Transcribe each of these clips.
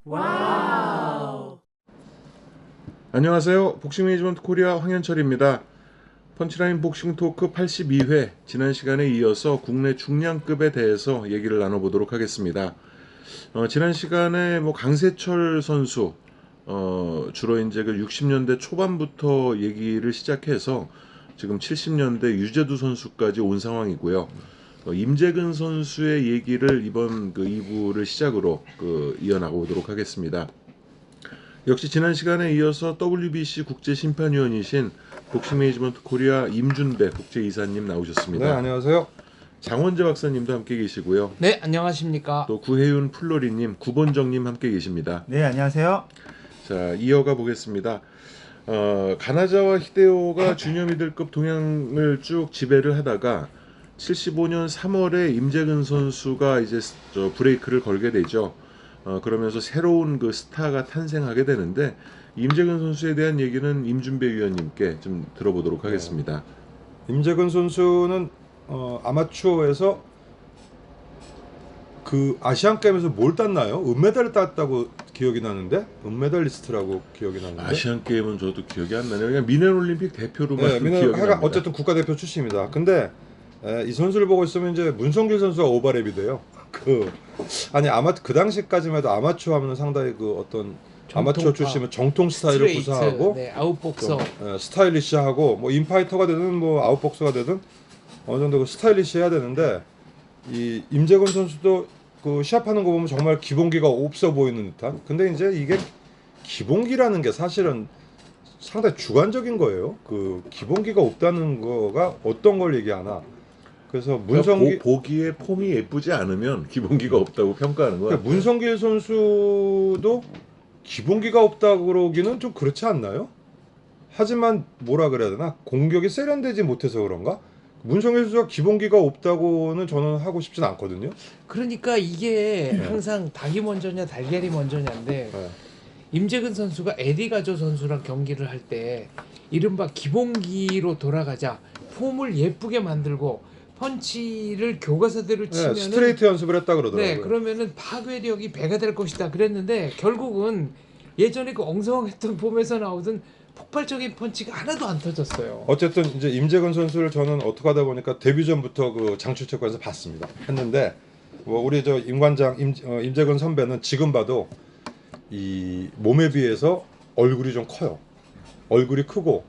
와우. 안녕하세요. 복싱 매니지먼트 코리아 황현철입니다. 펀치라인 복싱 토크 82회, 지난 시간에 이어서 국내 중량급에 대해서 얘기를 나눠보도록 하겠습니다. 지난 시간에 강세철 선수, 주로 이제 그 60년대 초반부터 얘기를 시작해서 지금 70년대 유재두 선수까지 온 상황이고요. 임재근 선수의 얘기를 이번 그 2부를 시작으로 이어나가보도록 하겠습니다. 역시 지난 시간에 이어서 WBC 국제심판위원이신 복싱 매니지먼트 코리아 임준배 국제이사님 나오셨습니다. 네, 안녕하세요. 장원재 박사님도 함께 계시고요. 네, 안녕하십니까. 또 구혜윤 플로리님, 구본정님 함께 계십니다. 네, 안녕하세요. 자, 이어가 보겠습니다. 가나자와 히데오가 주니어 미들급 동양을 쭉 지배를 하다가 75년 3월에 임재근 선수가 이제 브레이크를 걸게 되죠. 그러면서 새로운 그 스타가 탄생하게 되는데, 임재근 선수에 대한 얘기는 임준배 위원님께 좀 들어보도록 하겠습니다. 임재근 선수는 아마추어에서 그 아시안 게임에서 뭘 땄나요? 은메달을 땄다고 기억이 나는데, 은메달리스트라고 기억이 나는데. 아시안 게임은 저도 기억이 안 나네요. 그냥 미넨 올림픽 대표로만 네, 기억이 납니다. 어쨌든 국가대표 출신입니다. 근데 이 선수를 보고 있으면 이제 문성길 선수가 오버랩이 돼요. 그 당시까지만 해도 아마추어 하면 상당히 그 어떤 아마추어 출신은 정통 스타일을 스트레이트, 구사하고 네, 아웃복서. 스타일리시하고 뭐 인파이터가 되든 뭐 아웃복서가 되든 어느 정도 그 스타일리시해야 되는데, 이 임재근 선수도 그 시합하는 거 보면 정말 기본기가 없어 보이는 듯한. 근데 이제 이게 기본기라는 게 사실은 상당히 주관적인 거예요. 그 기본기가 없다는 거가 어떤 걸 얘기하나. 그래서 문성길 보기에 폼이 예쁘지 않으면 기본기가 없다고 평가하는 거야. 문성길 선수도 기본기가 없다고 그러기는 좀 그렇지 않나요? 하지만 뭐라 그래야 되나, 공격이 세련되지 못해서 그런가? 문성길 선수가 기본기가 없다고는 저는 하고 싶진 않거든요. 그러니까 이게 항상 닭이 먼저냐 달걀이 먼저냐인데, 네. 임재근 선수가 에디 가조 선수랑 경기를 할 때 이른바 기본기로 돌아가자, 폼을 예쁘게 만들고 펀치를 교과서대로 치면은 스트레이트 연습을 했다 그러더라고요. 네, 그러면은 파괴력이 배가 될 것이다 그랬는데, 결국은 예전에 그 엉성했던 폼에서 나오던 폭발적인 펀치가 하나도 안 터졌어요. 어쨌든 이제 임재근 선수를 저는 어떻게 하다 보니까 데뷔전부터 그 장출체육관에서 봤습니다. 했는데 뭐 우리 저 임관장 임재근 선배는 지금 봐도 이 몸에 비해서 얼굴이 좀 커요. 얼굴이 크고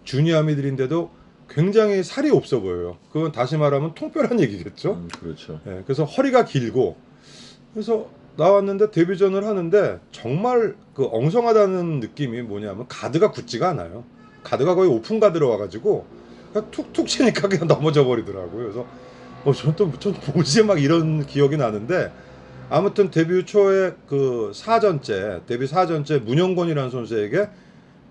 주니어 미들인데도 굉장히 살이 없어 보여요. 그건 다시 말하면 통뼈란 얘기겠죠. 그렇죠. 네, 그래서 허리가 길고, 그래서 나왔는데 데뷔전을 하는데 정말 그 엉성하다는 느낌이 뭐냐면 가드가 굳지가 않아요. 가드가 거의 오픈 가드로 와가지고 그냥 툭툭 치니까 그냥 넘어져 버리더라고요. 그래서 저는 뭐지 막 이런 기억이 나는데, 아무튼 데뷔 초에 그 데뷔 4전째 문영권이라는 선수에게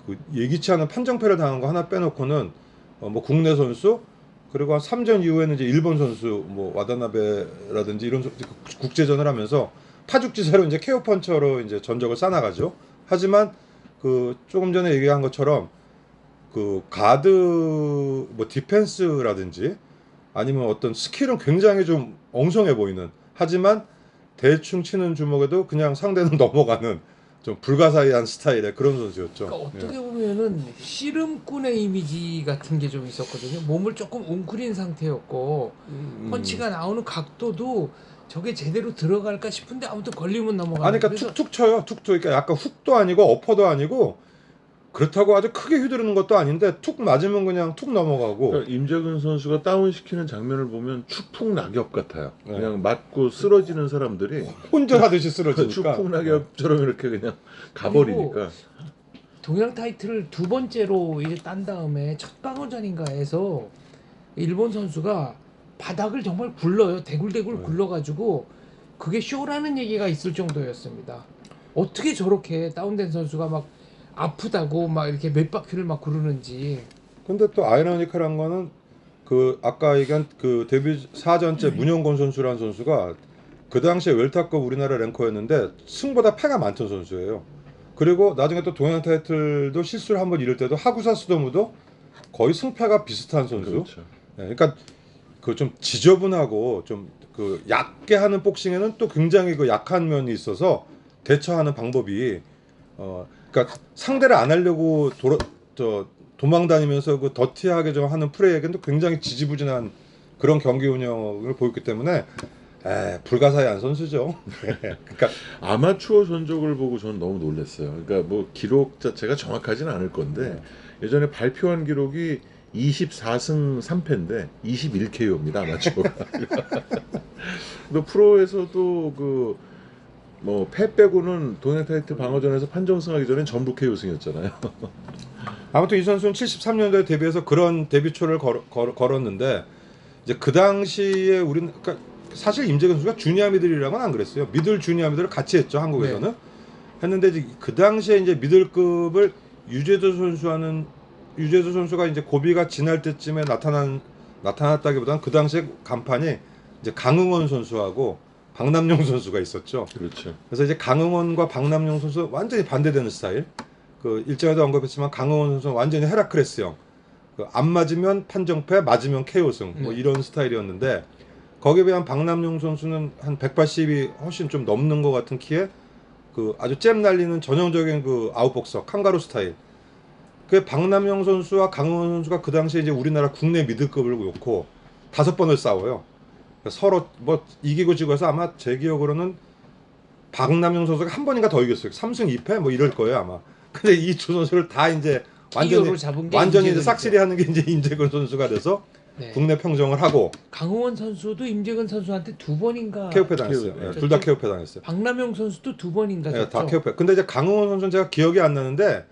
그 예기치 않은 판정패를 당한 거 하나 빼놓고는 뭐 국내 선수, 그리고 한 3전 이후에는 이제 일본 선수 뭐 와다나베라든지 이런 국제전을 하면서 타죽지세로 이제 KO 펀처로 이제 전적을 쌓아가죠. 하지만 그 조금 전에 얘기한 것처럼 그 가드 뭐 디펜스라든지 아니면 어떤 스킬은 굉장히 좀 엉성해 보이는, 하지만 대충 치는 주먹에도 그냥 상대는 넘어가는 좀 불가사의한 스타일의 그런 선수였죠. 그러니까 어떻게 보면은 씨름꾼의 이미지 같은 게 좀 있었거든요. 몸을 조금 웅크린 상태였고, 펀치가 나오는 각도도 저게 제대로 들어갈까 싶은데 아무튼 걸리면 넘어가는. 아니, 그러니까 툭툭 쳐요. 툭툭. 그러니까 약간 훅도 아니고 어퍼도 아니고, 그렇다고 아주 크게 휘두르는 것도 아닌데 툭 맞으면 그냥 툭 넘어가고. 그러니까 임재근 선수가 다운시키는 장면을 보면 추풍 낙엽 같아요. 네. 그냥 맞고 쓰러지는 사람들이 혼절하듯이 쓰러지니까. 추풍 낙엽처럼 이렇게 그냥 가버리니까. 동양 타이틀을 두 번째로 이제 딴 다음에 첫 방어전인가에서 일본 선수가 바닥을 정말 굴러요. 대굴대굴 굴러가지고 그게 쇼라는 얘기가 있을 정도였습니다. 어떻게 저렇게 다운된 선수가 막 아프다고 막 이렇게 몇 바퀴를 막 구르는지. 근데 또 아이러니컬한 거는 그 아까 얘기한 그 데뷔 4전째 문영권 선수라는 선수가 그 당시에 웰터급 우리나라 랭커였는데 승보다 패가 많던 선수예요. 그리고 나중에 또 동양 타이틀도 실수를 한번 이룰 때도 하구사 스도무도 거의 승패가 비슷한 선수. 그렇죠. 네, 그러니까 그 좀 지저분하고 좀 그 얕게 하는 복싱에는 또 굉장히 그 약한 면이 있어서 대처하는 방법이 그러니까 상대를 안 하려고 도망다니면서 그 더티하게 좀 하는 플레이에게도 굉장히 지지부진한 그런 경기 운영을 보였기 때문에 불가사의한 선수죠. 그러니까 아마추어 전적을 보고 저는 너무 놀랐어요. 그러니까 뭐 기록 자체가 정확하지는 않을 건데 예전에 발표한 기록이 24승 3패인데 21KO입니다. 아마추어가. 또 프로에서도 그 뭐 패 빼고는 동행 타이틀 방어전에서 판정승하기 전엔 전부 KO승이었잖아요. 아무튼 이 선수는 73년도에 데뷔해서 그런 데뷔초를 걸었는데 이제 그 당시에 우리는 그러니까 사실 임재근 선수가 주니어 미들이라고는 안 그랬어요. 미들 주니어 미들을 같이 했죠, 한국에서는. 네. 했는데 이제 그 당시에 이제 미들급을 유재도 선수가 이제 고비가 지날 때쯤에 나타났다기보다는 그 당시에 간판이 이제 강흥원 선수하고 박남용 선수가 있었죠. 그렇죠. 그래서 이제 강흥원과 박남용 선수 완전히 반대되는 스타일. 그 일전에도 언급했지만 강흥원 선수는 완전히 헤라크레스형. 그 안 맞으면 판정패, 맞으면 KO승 뭐 이런 스타일이었는데 거기에 비하면 박남용 선수는 한 180이 훨씬 좀 넘는 것 같은 키에 그 아주 잼 날리는 전형적인 그 아웃복서 칸가루 스타일. 그 박남용 선수와 강흥원 선수가 그 당시에 이제 우리나라 국내 미드급을 놓고 5번을 싸워요. 서로 뭐 이기고 지고 해서 아마 제 기억으로는 박남용 선수가 한 번인가 더 이겼어요. 3승 2패 뭐 이럴 거예요 아마. 근데 이 두 선수를 다 이제 TO로 잡은 게 완전히 이제 임재근이죠. 싹쓸이 하는 게 이제 임재근 선수가 돼서 네. 국내 평정을 하고 강흥원 선수도 임재근 선수한테 2번인가 KO패 당했어요. KO. 둘 다 KO패 당했어요. 박남용 선수도 2번인가 예, 졌죠. 다 KO패. 근데 이제 강흥원 선수는 제가 기억이 안 나는데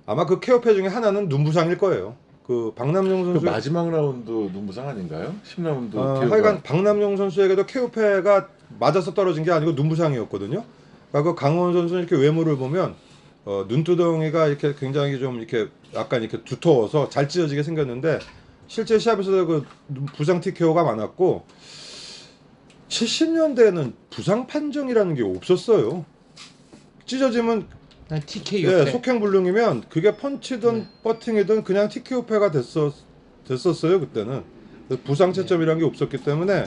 아마 그 KO패 중에 하나는 눈부상일 거예요. 그 박남용 그 선수 마지막 라운드 눈부상 아닌가요? 10라운드 하여간 박남용 선수에게도 KO패가 맞아서 떨어진 게 아니고 눈부상이었거든요. 그러니까 그 강원 선수는 이렇게 외모를 보면 눈두덩이가 이렇게 굉장히 좀 이렇게 약간 이렇게 두터워서 잘 찢어지게 생겼는데 실제 시합에서도 그 부상 TKO가 많았고 70년대에는 부상 판정이라는 게 없었어요. 찢어지면 TKO. 예, 속행불능이면 그게 펀치든 버팅이든 그냥 TKO패가 됐었어요 그때는. 부상 채점이라는 게 없었기 때문에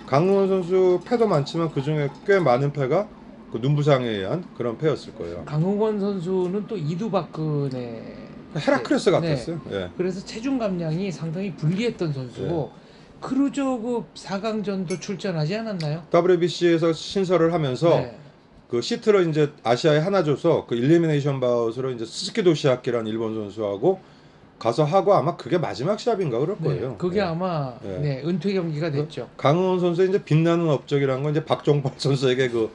강릉원 선수 패도 많지만 그 중에 꽤 많은 패가 그 눈부상에 의한 그런 패였을 거예요. 강흥원 선수는 또 이두박근의 헤라클레스 네. 같았어요. 예. 그래서 체중 감량이 상당히 불리했던 선수고 크루저급 4강전도 출전하지 않았나요? WBC에서 신설을 하면서 네. 그 시트를 이제 아시아에 하나 줘서 그 일리미네이션 바웃으로 이제 스즈키 도시아키라는 일본 선수하고 가서 하고 아마 그게 마지막 시합인가 그럴 거예요. 네, 그게 예. 아마 네. 은퇴 경기가 됐죠. 강흥원 선수의 이제 빛나는 업적이라는 건 이제 박종발 선수에게 그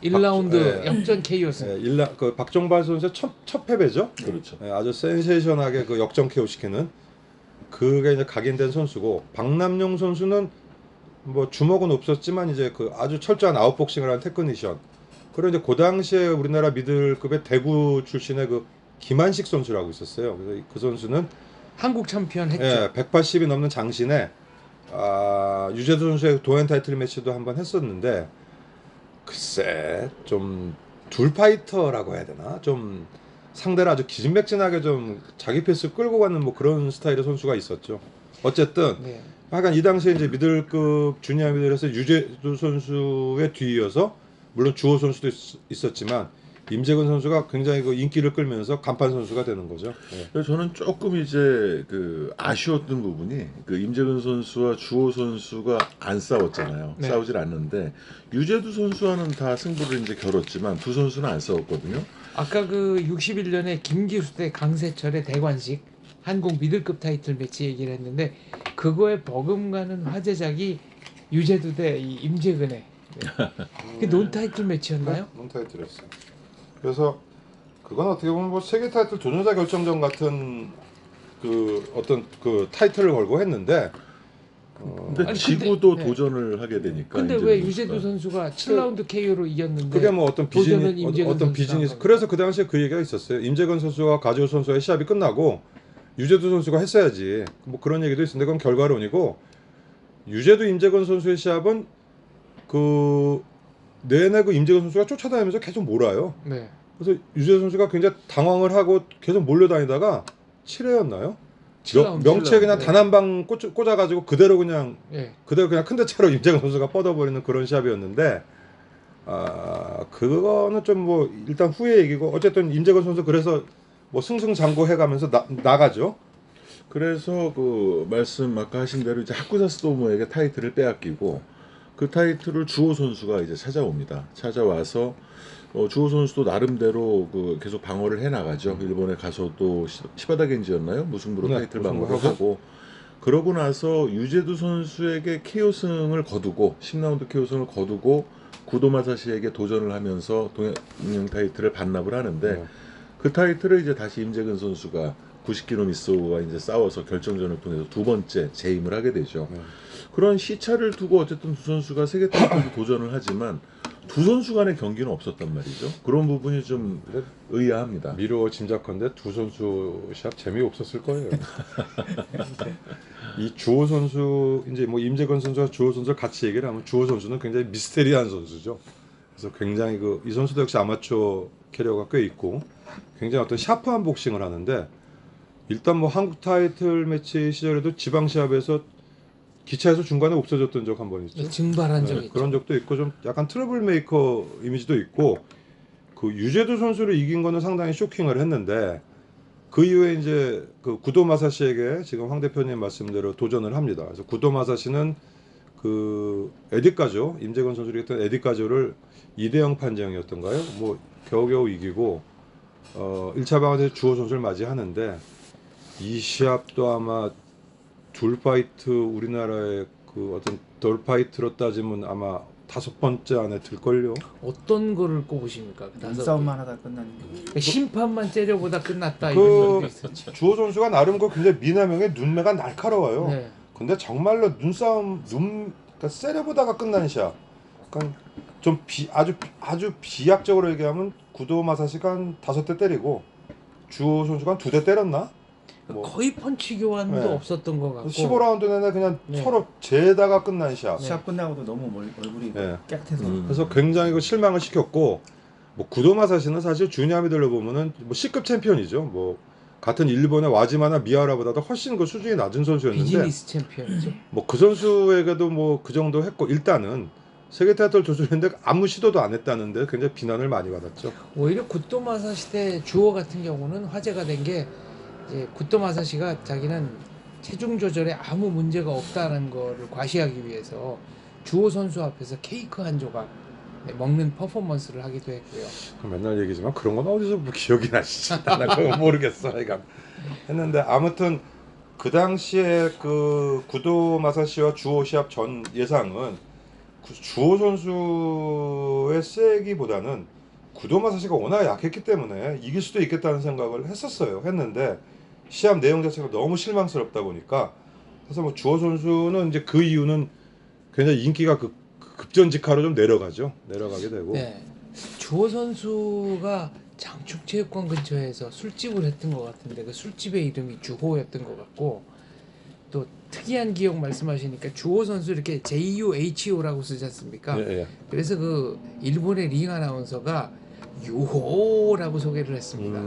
1라운드 예. 역전 KO승. 그 박종발 선수의 첫 패배죠. 그렇죠. 예, 아주 센세이션하게 그 역전 KO 시키는 그게 이제 각인된 선수고 박남용 선수는 뭐 주먹은 없었지만 이제 그 아주 철저한 아웃복싱을 한 테크니션. 그리고 이제 그 당시에 우리나라 미들급의 대구 출신의 그 김한식 선수라고 있었어요. 그래서 그 선수는 한국 챔피언 했죠. 예, 180이 넘는 장신에 유재도 선수의 도엔 타이틀 매치도 한번 했었는데 글쎄 좀 둘파이터라고 해야 되나 좀 상대를 아주 기진맥진하게 좀 자기 패스 끌고 가는 뭐 그런 스타일의 선수가 있었죠. 어쨌든 네. 하여간 이 당시에 이제 미들급 주니어 미들에서 유재도 선수의 뒤이어서 물론 주호 선수도 있었지만 임재근 선수가 굉장히 그 인기를 끌면서 간판 선수가 되는 거죠. 예. 그래서 저는 조금 이제 그 아쉬웠던 부분이 그 임재근 선수와 주호 선수가 안 싸웠잖아요. 네. 싸우질 않는데 유재두 선수와는 다 승부를 이제 겨뤘지만 두 선수는 안 싸웠거든요. 아까 그 61년에 김기수 대 강세철의 대관식 한국 미들급 타이틀 매치 얘기를 했는데 그거에 버금가는 화제작이 유재두 대 이 임재근의 그게 논 타이틀 매치였나요? 논 타이틀이었어요. 그래서 그건 어떻게 보면 뭐 세계 타이틀 도전자 결정전 같은 그 어떤 그 타이틀을 걸고 했는데 근데 아니, 지구도 근데, 네. 도전을 하게 되니까. 근데 임재근 왜 선수가. 유재두 선수가 7라운드 KO로 이겼는데 그게 뭐 어떤 도전은 비즈니스 임재근 어떤 선수가 비즈니스 한 그래서 그 당시에 그 얘기가 있었어요. 임재근 선수와 가지호 선수의 시합이 끝나고 유재두 선수가 했어야지 뭐 그런 얘기도 있었는데 그건 결과론이고 유재두 임재근 선수의 시합은 그 내내 그 임재근 선수가 쫓아다니면서 계속 몰아요. 네. 그래서 유재두 선수가 굉장히 당황을 하고 계속 몰려다니다가 7회였나요? 7라운드, 명치에 그냥 네. 단 한 방 꽂아가지고 그대로 그냥 예. 큰대 차로 임재근 선수가 뻗어버리는 그런 시합이었는데 그거는 좀 뭐 일단 후에 얘기고 어쨌든 임재건 선수 그래서 뭐 승승장구해가면서 나가죠. 그래서 그 말씀 아까 하신 대로 이제 하쿠사스도모에게 타이틀을 빼앗기고 그 타이틀을 주호 선수가 이제 찾아옵니다. 찾아와서 주호 선수도 나름대로 그 계속 방어를 해 나가죠. 일본에 가서도 시바다 겐지였나요? 무승부로 네, 타이틀 방어를 무승부하고. 하고 그러고 나서 유제두 선수에게 KO승을 거두고 10라운드 KO승을 거두고 구도 마사시에게 도전을 하면서 동양 타이틀을 반납을 하는데 네. 그 타이틀을 이제 다시 임재근 선수가 90kg 미소와 이제 싸워서 결정전을 통해서 두 번째 재임을 하게 되죠. 네. 그런 시차를 두고 어쨌든 두 선수가 세계 타이틀도 도전을 하지만 두 선수 간의 경기는 없었단 말이죠. 그런 부분이 좀 근데 의아합니다. 미루어 짐작컨대 두 선수 시합 재미없었을 거예요. 이 주호 선수 이제 뭐 임재건 선수와 주호 선수를 같이 얘기를 하면 주호 선수는 굉장히 미스테리한 선수죠. 그래서 굉장히 이 선수도 역시 아마추어 캐리어가 꽤 있고 굉장히 어떤 샤프한 복싱을 하는데 일단 뭐 한국 타이틀 매치 시절에도 지방 시합에서 기차에서 중간에 없어졌던 적 한 번 있죠. 증발한 적이 있죠. 그런 적도 있고 좀 약간 트러블 메이커 이미지도 있고 그 유제두 선수를 이긴 거는 상당히 쇼킹을 했는데 그 이후에 이제 그 구도 마사시에게 지금 황 대표님 말씀대로 도전을 합니다. 그래서 구도 마사시는 그 에디카조 임재건 선수를 했던 에디카조를 2대0 판정이었던가요? 뭐 겨우겨우 이기고 1차 방어에서 주호 선수를 맞이하는데 이 시합도 아마 둘 파이트 우리나라의 그 어떤 돌파이트로 따지면 아마 5번째 안에 들걸요. 어떤 거를 꼽으십니까? 그 다섯 싸움만 하다 끝나는 거. 개. 심판만 째려보다 끝났다 그 이런 얘기도 있었죠. 주호 선수가 나름 그 굉장히 미남형의 눈매가 날카로워요. 네. 근데 정말로 눈싸움 그러니까 세려보다가 끝나는 시합. 그러니까 좀 아주 비약적으로 얘기하면 구도 마사시가 한 5대 때리고 주호 선수가 한 2대 때렸나? 뭐 거의 펀치 교환도 네. 없었던 것 같고 15라운드 내내 그냥 네. 서로 재다가 끝난 시합. 네. 시합 끝나고도 너무 얼굴이 네. 깨끗해서 그래서 굉장히 그 실망을 시켰고 뭐 구도 마사시는 사실 주니아미들로 보면은 뭐 C급 챔피언이죠. 뭐 같은 일본의 와지마나 미야라보다도 훨씬 그 수준이 낮은 선수였는데 비즈니스 챔피언이죠. 뭐 그 선수에게도 뭐 그 정도 했고 일단은 세계 타이틀 도전했는데 아무 시도도 안 했다는데 굉장히 비난을 많이 받았죠. 오히려 구토마사 시대 주호 같은 경우는 화제가 된 게 이제 구토마사시가 자기는 체중 조절에 아무 문제가 없다는 거를 과시하기 위해서 주호 선수 앞에서 케이크 한 조각 먹는 퍼포먼스를 하기도 했고요. 맨날 얘기지만 그런 건 어디서 뭐 기억이 나시지? 나는 그거 모르겠어. 그러니까 했는데 아무튼 그 당시에 그 구도 마사시와 주호 시합 전 예상은 주호 선수의 세기보다는 구도 마사시가 워낙 약했기 때문에 이길 수도 있겠다는 생각을 했는데 시합 내용 자체가 너무 실망스럽다 보니까 그래서 뭐 주호 선수는 이제 그 이유는 굉장히 인기가 급전직하로 좀 내려가게 되고 네. 주호 선수가 장충체육관 근처에서 술집을 했던 것 같은데 그 술집의 이름이 주호였던 것 같고 또 특이한 기억 말씀하시니까 주호 선수 이렇게 JUHO라고 쓰지 않습니까? 예, 예. 그래서 그 일본의 링 아나운서가 유호라고 소개를 했습니다.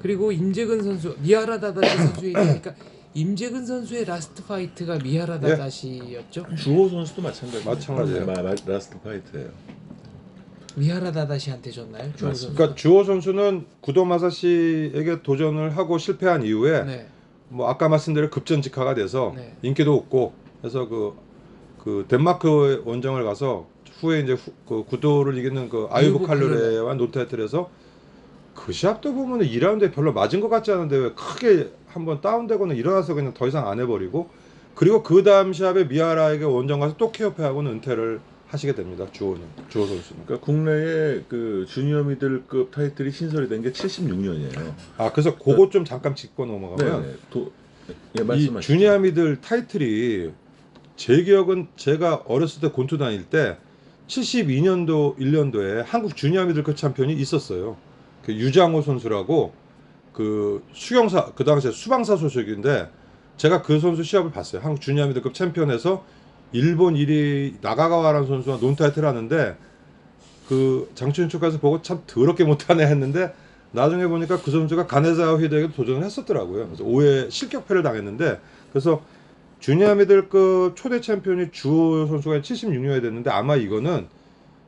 그리고 임재근 선수 미하라 다다시 선수 얘기하니까 임재근 선수의 라스트 파이트가 미하라 다다시였죠? 주호 선수도 마찬가지예요. 라스트 파이트예요. 미하라 다다시한테 졌나요? 주호 선수. 그러니까 주호 선수는 구도 마사시에게 도전을 하고 실패한 이후에 네. 뭐 아까 말씀드린 급전직하가 돼서 네. 인기도 없고 그래서 그 덴마크 원정을 가서 후에 이제 그 구도를 이기는 그 아유브 칼로레와 노타이틀에서 그 시합도 보면 2라운드에 별로 맞은 것 같지 않은데 왜 크게 한번 다운되고는 일어나서 그냥 더 이상 안 해버리고 그리고 그 다음 시합에 미하라에게 원정 가서 또 KO패하고는 은퇴를 하시게 됩니다. 주호 선수는. 그러니까 국내에 그 주니어 미들급 타이틀이 신설이 된 게 76년이에요. 아 그래서 그거 좀 잠깐 짚고 넘어가면 네. 예, 이 말씀하시죠. 주니어 미들 타이틀이 제 기억은 제가 어렸을 때 곤투 다닐 때 72년도 1년도에 한국 주니어 미들급 챔피언이 있었어요. 그 유장호 선수라고 그 수경사 그 당시에 수방사 소속인데 제가 그 선수 시합을 봤어요. 한국 주니어 미들급 챔피언에서 일본 1위 나가가와라는 선수와 논타이틀 하는데 그 장춘 축가에서 보고 참 더럽게 못하네 했는데 나중에 보니까 그 선수가 가네자와 히데에게도 도전을 했었더라고요. 그래서 5회 실격패를 당했는데 그래서 주니어 미들급 초대 챔피언이 주호 선수가 76년에 됐는데 아마 이거는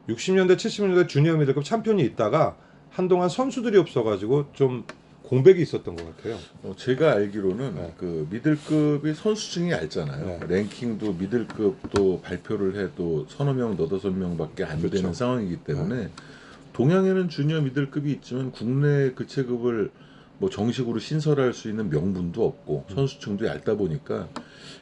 60년대 70년대 주니어 미들급 챔피언이 있다가 한동안 선수들이 없어가지고 좀 공백이 있었던 것 같아요. 제가 알기로는 네. 그 미들급이 선수층이 얇잖아요. 네. 랭킹도 미들급도 발표를 해도 서너 명, 너다섯 명밖에 안 그렇죠. 되는 상황이기 때문에 동양에는 주니어 미들급이 있지만 국내 그 체급을 뭐 정식으로 신설할 수 있는 명분도 없고 선수층도 얇다 보니까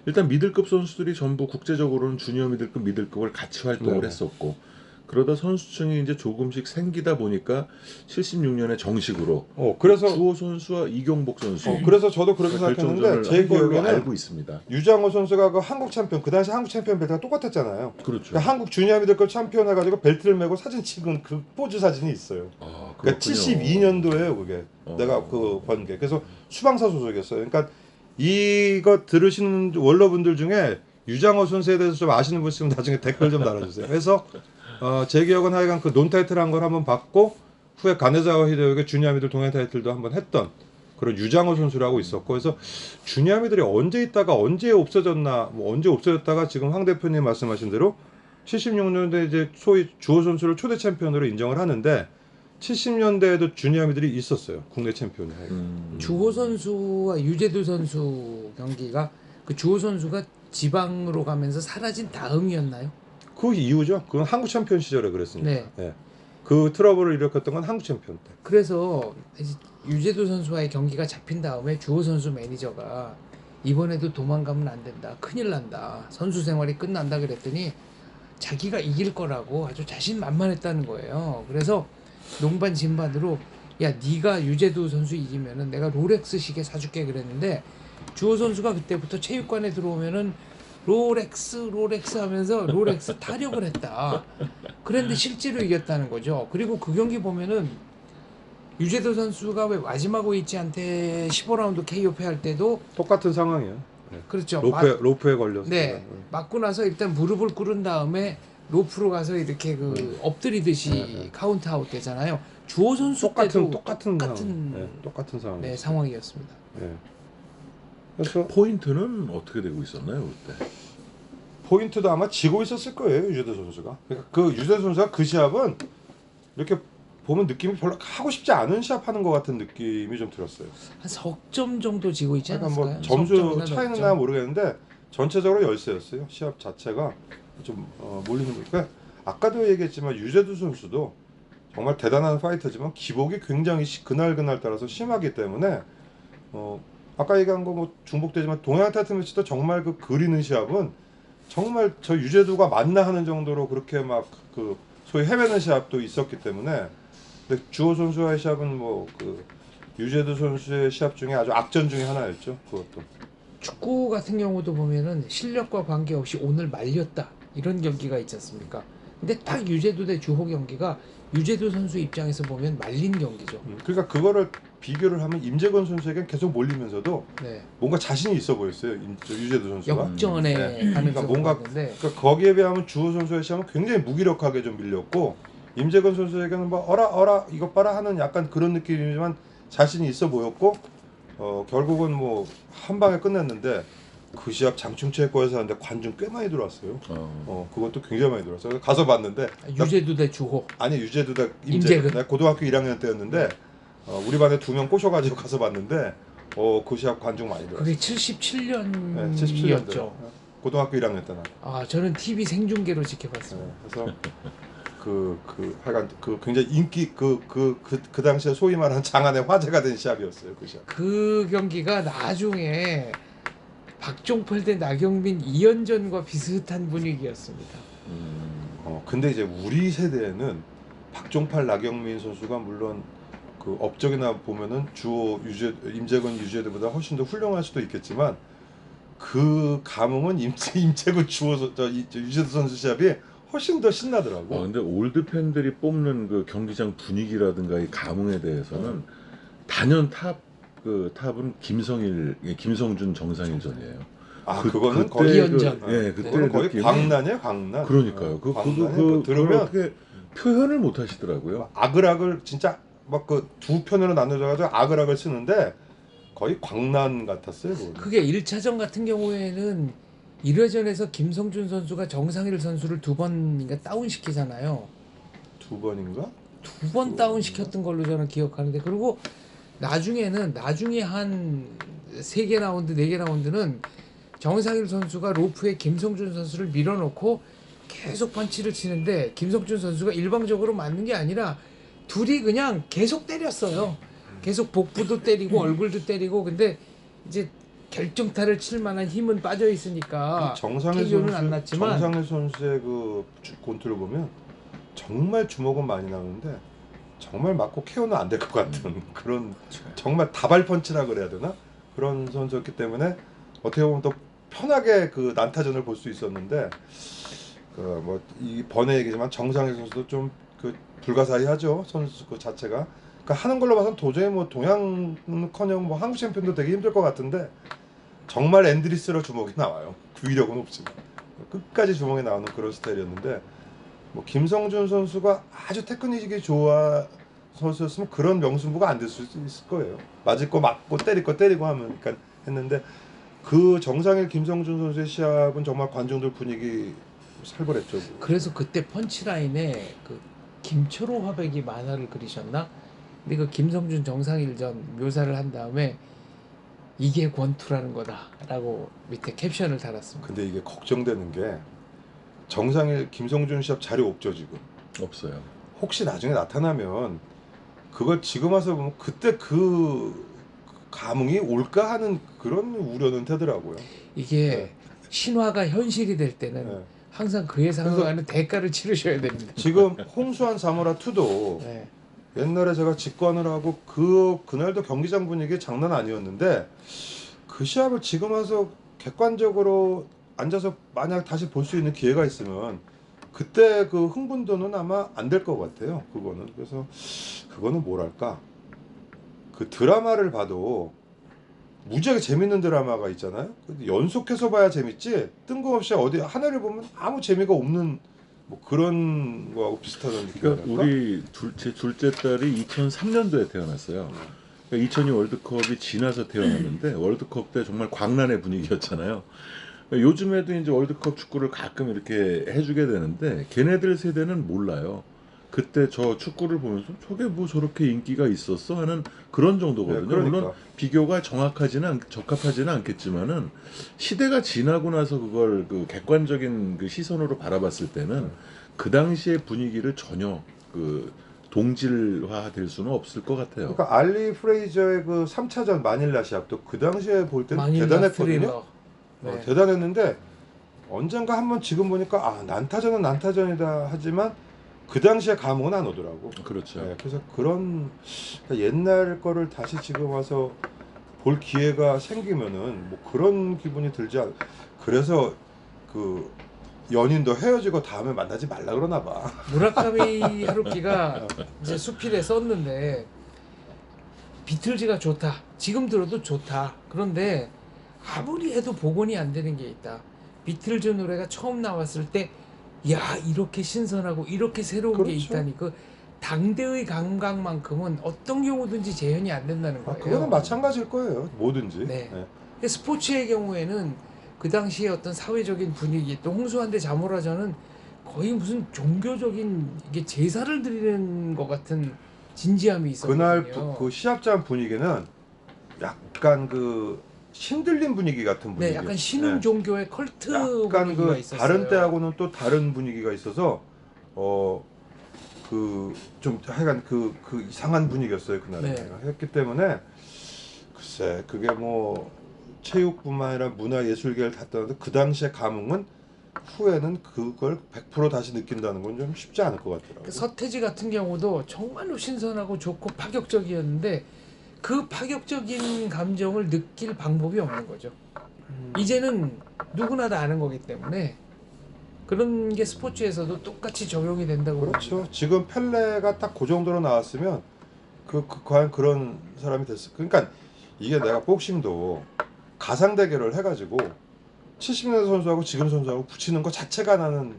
일단 미들급 선수들이 전부 국제적으로는 주니어 미들급, 미들급을 같이 활동을 네네. 했었고 그러다 선수층이 이제 조금씩 생기다 보니까 76년에 정식으로 그래서 주호 선수와 이경복 선수 그래서 저도 그렇게 생각했는데 결정전을 제 한 걸로 기억에는 알고 있습니다. 유장호 선수가 그 한국 챔피언 그 당시 한국 챔피언 벨트가 똑같았잖아요. 그렇죠. 그러니까 한국 주니어 미들급 챔피언 해가지고 벨트를 메고 사진 찍은 그 포즈 사진이 있어요. 아, 그러니까 72년도예요 그게 내가 그 본 게. 그래서 수방사 소속이었어요. 그러니까 이거 들으시는 원러분들 중에 유장호 선수에 대해서 좀 아시는 분 있으면 나중에 댓글 좀 달아주세요. 그래서 제 기억은 하여간 그 논타이틀한 걸 한번 받고 후에 가네자와 히데요게 주니어 미들 동행 타이틀도 한번 했던 그런 유장호 선수라고 있었고 그래서 주니어 미들이 언제 있다가 언제 없어졌나 뭐 언제 없어졌다가 지금 황 대표님 말씀하신 대로 76년도에 이제 소위 주호 선수를 초대 챔피언으로 인정을 하는데 70년대에도 주니어 미들이 있었어요. 국내 챔피언이. 주호 선수와 유재두 선수 경기가 그 주호 선수가 지방으로 가면서 사라진 다음이었나요? 그 이후죠. 그건 한국 챔피언 시절에 그랬으니까. 네. 예. 그 트러블을 일으켰던 건 한국 챔피언 때. 그래서 이제 유재두 선수와의 경기가 잡힌 다음에 주호 선수 매니저가 이번에도 도망가면 안 된다. 큰일 난다. 선수 생활이 끝난다 그랬더니 자기가 이길 거라고 아주 자신만만했다는 거예요. 그래서 농반 진반으로 야 네가 유재두 선수 이기면은 내가 롤렉스 시계 사줄게 그랬는데 주호 선수가 그때부터 체육관에 들어오면은 롤렉스 하면서 롤렉스 타령을 했다. 그런데 실제로 이겼다는 거죠. 그리고 그 경기 보면은 유재두 선수가 왜 마지막 웨이지한테 15라운드 KO 패할 때도 똑같은 상황이에요. 네. 그렇죠. 로프에 걸려서. 네. 맞고 나서 일단 무릎을 꿇은 다음에 로프로 가서 이렇게 그 엎드리듯이 카운트아웃 되잖아요. 주호 선수 때도 똑같은 상황. 네, 상황이었습니다. 네. 그래서 포인트는 어떻게 되고 있었나요 그때? 포인트도 아마 지고 있었을 거예요 유재두 선수가. 그러니까 그 유재두 선수가 그 시합은 이렇게 보면 느낌이 별로 하고 싶지 않은 시합하는 것 같은 느낌이 좀 들었어요. 한 석점 정도 지고 있지 약간 않았을까요? 뭐 점수 석점이나 차이는 넉점. 나 모르겠는데 전체적으로 열세였어요. 시합 자체가 좀 몰리는 거니까 아까도 얘기했지만 유재두 선수도 정말 대단한 파이터지만 기복이 굉장히 그날 따라서 심하기 때문에 아까 얘기한 거 뭐 중복되지만 동양 타이틀 매치도 정말 그 그리는 시합은 정말 저 유재두가 맞나 하는 정도로 그렇게 막 그 소위 헤매는 시합도 있었기 때문에 근데 주호 선수와의 시합은 뭐 그 유재두 선수의 시합 중에 아주 악전 중에 하나였죠. 그것도. 축구 같은 경우도 보면은 실력과 관계없이 오늘 말렸다 이런 경기가 있지 않습니까? 근데 딱 유재두 대 주호 경기가 유재두 선수 입장에서 보면 말린 경기죠. 그러니까 그거를 비교를 하면 임재건 선수에겐 계속 몰리면서도 네. 뭔가 자신이 있어 보였어요. 유재두 선수가. 역전에 네. 가는 그러니까 뭔가 봤는데 그러니까 거기에 비하면 주호 선수의 시합은 굉장히 무기력하게 좀 밀렸고 임재건 선수에게는 뭐 어라 이것 봐라 하는 약간 그런 느낌이지만 자신이 있어 보였고 결국은 뭐 한 방에 끝냈는데 그 시합 장충체육관에서 하는데 관중 꽤 많이 들어왔어요. 그것도 굉장히 많이 들어왔어요. 가서 봤는데 유재두 대 주호. 아니 유재두 대 임재근. 임재근. 내가 고등학교 1학년 때였는데 우리 반에 2명 꼬셔가지고 가서 봤는데 그 시합 관중 많이 들어왔어요. 그게 네, 77년이었죠. 77년도. 고등학교 1학년 때 나. 아 저는 TV 생중계로 지켜봤습니다. 그래서 하여간 굉장히 인기 그 당시에 소위 말하는 장안의 화제가 된 시합이었어요. 그 시합. 그 경기가 나중에 박종펄 대 나경민 2연전과 비슷한 분위기였습니다. 근데 이제 우리 세대에는 박종팔 나경민 선수가 물론 그 업적이나 보면은 주호 임재건 유재두보다 훨씬 더 훌륭할 수도 있겠지만 그 감흥은 임재근 주호 유재두 선수 시합이 훨씬 더 신나더라고. 근데 올드 팬들이 뽑는 그 경기장 분위기라든가 이 감흥에 대해서는 단연 탑은 김성준 정상일전이에요. 그거는 그때 거의 이연전. 그때 그거는 거의 느낌이- 광란이에요, 광란. 그러니까요. 광란에 들으면 어떻게 표현을 못 하시더라고요. 아그락을 진짜 막 그 두 편으로 나눠져가지고 아그락을 쓰는데 거의 광란 같았어요. 그거는. 그게 1차전 같은 경우에는 1회전에서 김성준 선수가 정상일 선수를 2번인가 다운시키잖아요. 두 번인가? 두 번 다운 시켰던 걸로 저는 기억하는데, 그리고 나중에 한 3개 라운드 4개 라운드는 정상일 선수가 로프에 김성준 선수를 밀어놓고 계속 펀치를 치는데, 김성준 선수가 일방적으로 맞는 게 아니라 둘이 그냥 계속 때렸어요. 계속 복부도 때리고 얼굴도 때리고. 근데 이제 결정타를 칠 만한 힘은 빠져 있으니까 정상일 KO는 안 났지만, 정상일 선수의 그 권투를 보면 정말 주먹은 많이 나오는데 정말 맞고 KO는 안 될 것 같은 그런 정말 다발 펀치라 그래야 되나? 그런 선수였기 때문에 어떻게 보면 더 편하게 그 난타전을 볼 수 있었는데, 그 뭐 이 번의 얘기지만 정상일 선수도 좀 그 불가사의하죠, 선수 그 자체가. 그러니까 하는 걸로 봐서는 도저히 뭐 동양커녕 뭐 한국 챔피언도 되게 힘들 것 같은데, 정말 앤드리스로 주먹이 나와요. 그 위력은 없지만 끝까지 주먹이 나오는 그런 스타일이었는데, 뭐 김성준 선수가 아주 테크닉이 좋아 선수였으면 그런 명승부가 안 될 수 있을 거예요. 맞을 거 맞고 때릴 거 때리고 하면 그러니까 했는데, 그 정상일 김성준 선수의 시합은 정말 관중들 분위기 살벌했죠. 그래서 그때 펀치라인에 그 김초로 화백이 만화를 그리셨나? 근데 그 김성준 정상일전 묘사를 한 다음에 이게 권투라는 거다라고 밑에 캡션을 달았습니다. 근데 이게 걱정되는 게 정상일 김성준 시합 자료 없죠 지금. 없어요. 혹시 나중에 나타나면 그걸 지금 와서 보면 그때 그 감흥이 올까 하는 그런 우려는 되더라고요. 이게 네. 신화가 현실이 될 때는 네. 항상 그에 상응하는 대가를 치르셔야 됩니다. 지금 홍수환 사무라 2도 네. 옛날에 제가 직관을 하고 그날도 경기장 분위기 장난 아니었는데, 그 시합을 지금 와서 객관적으로 앉아서 만약 다시 볼 수 있는 기회가 있으면 그때 그 흥분도는 아마 안 될 것 같아요. 그거는. 그래서 그거는 뭐랄까, 그 드라마를 봐도 무지하게 재밌는 드라마가 있잖아요. 근데 연속해서 봐야 재밌지 뜬금없이 어디 하나를 보면 아무 재미가 없는 뭐 그런 거하고 비슷하다는 그러니까 느낌이랄까. 우리 제 둘째 딸이 2003년도에 태어났어요. 그러니까 2002 월드컵이 지나서 태어났는데 월드컵 때 정말 광란의 분위기였잖아요. 그러니까 요즘에도 이제 월드컵 축구를 가끔 이렇게 해주게 되는데 걔네들 세대는 몰라요. 그때 저 축구를 보면서 저게 뭐 저렇게 인기가 있었어 하는 그런 정도거든요. 네, 그러니까. 물론 비교가 적합하지는 않겠지만은 시대가 지나고 나서 그걸 그 객관적인 그 시선으로 바라봤을 때는 그 당시의 분위기를 전혀 그 동질화 될 수는 없을 것 같아요. 그러니까 알리 프레이저의 그 3차전 마닐라 시합도 그 당시에 볼 때는 마닐라 대단했거든요. 스릴러. 네. 대단했는데 언젠가 한번 지금 보니까 아 난타전은 난타전이다 하지만 그 당시에 감흥은 안 오더라고. 그렇죠. 네, 그래서 그런 그러니까 옛날 거를 다시 지금 와서 볼 기회가 생기면은 뭐 그런 기분이 들지 않. 그래서 그 연인도 헤어지고 다음에 만나지 말라 그러나 봐. 무라카미 하루키가 이제 수필에 썼는데, 비틀즈가 좋다. 지금 들어도 좋다. 그런데 아무리 해도 복원이 안 되는 게 있다. 비틀즈 노래가 처음 나왔을 때, 야 이렇게 신선하고 이렇게 새로운 게 그렇죠. 있다니, 그 당대의 감각만큼은 어떤 경우든지 재현이 안 된다는 거예요. 그거는 마찬가지일 거예요. 뭐든지. 네. 네. 근데 스포츠의 경우에는 그 당시에 어떤 사회적인 분위기, 또 홍수환 대 자모라전은 거의 무슨 종교적인 이게 제사를 드리는 것 같은 진지함이 있었거든요. 그날 그 시합장 분위기는 약간 그 신들린 분위기 같은 분위기. 네, 약간 신흥 네. 종교의 컬트 약간 분위기가 그 있었어요. 다른 때하고는 또 다른 분위기가 있어서 그 좀 하여간 그 이상한 분위기였어요 그날에. 네. 했기 때문에 글쎄 그게 뭐 체육뿐만 아니라 문화예술계를 다 떠나도 그 당시의 감흥은 후에는 그걸 100% 다시 느낀다는 건 좀 쉽지 않을 것 같더라고요. 그 서태지 같은 경우도 정말로 신선하고 좋고 파격적이었는데, 그 파격적인 감정을 느낄 방법이 없는 거죠. 이제는 누구나 다 아는 거기 때문에 그런 게 스포츠에서도 똑같이 적용이 된다고 그렇죠. 봅니다. 지금 펠레가 딱 그 정도로 나왔으면 과연 그런 사람이 됐을. 그러니까 이게 내가 복싱도 가상 대결을 해가지고 70년대 선수하고 지금 선수하고 붙이는 것 자체가 나는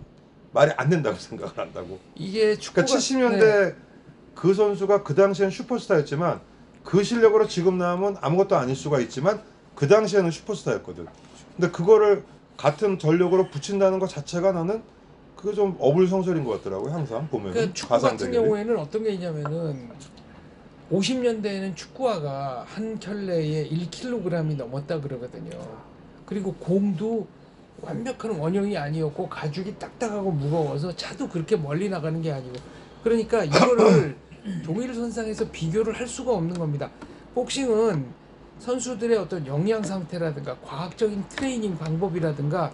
말이 안 된다고 생각을 한다고. 이게 축구가 그러니까 70년대 그 선수가 그 당시엔 슈퍼스타였지만 그 실력으로 지금 나오면 아무것도 아닐 수가 있지만 그 당시에는 슈퍼스타였거든. 근데 그거를 같은 전력으로 붙인다는 것 자체가 나는 그거 좀 어불성설인 것 같더라고요. 항상 보면 그 축구 같은 경우에는 어떤 게 있냐면은 50년대에는 축구화가 한 켤레에 1kg이 넘었다 그러거든요. 그리고 공도 완벽한 원형이 아니었고 가죽이 딱딱하고 무거워서 차도 그렇게 멀리 나가는 게 아니고, 그러니까 이거를 동일선상에서 비교를 할 수가 없는 겁니다. 복싱은 선수들의 어떤 영양 상태라든가 과학적인 트레이닝 방법이라든가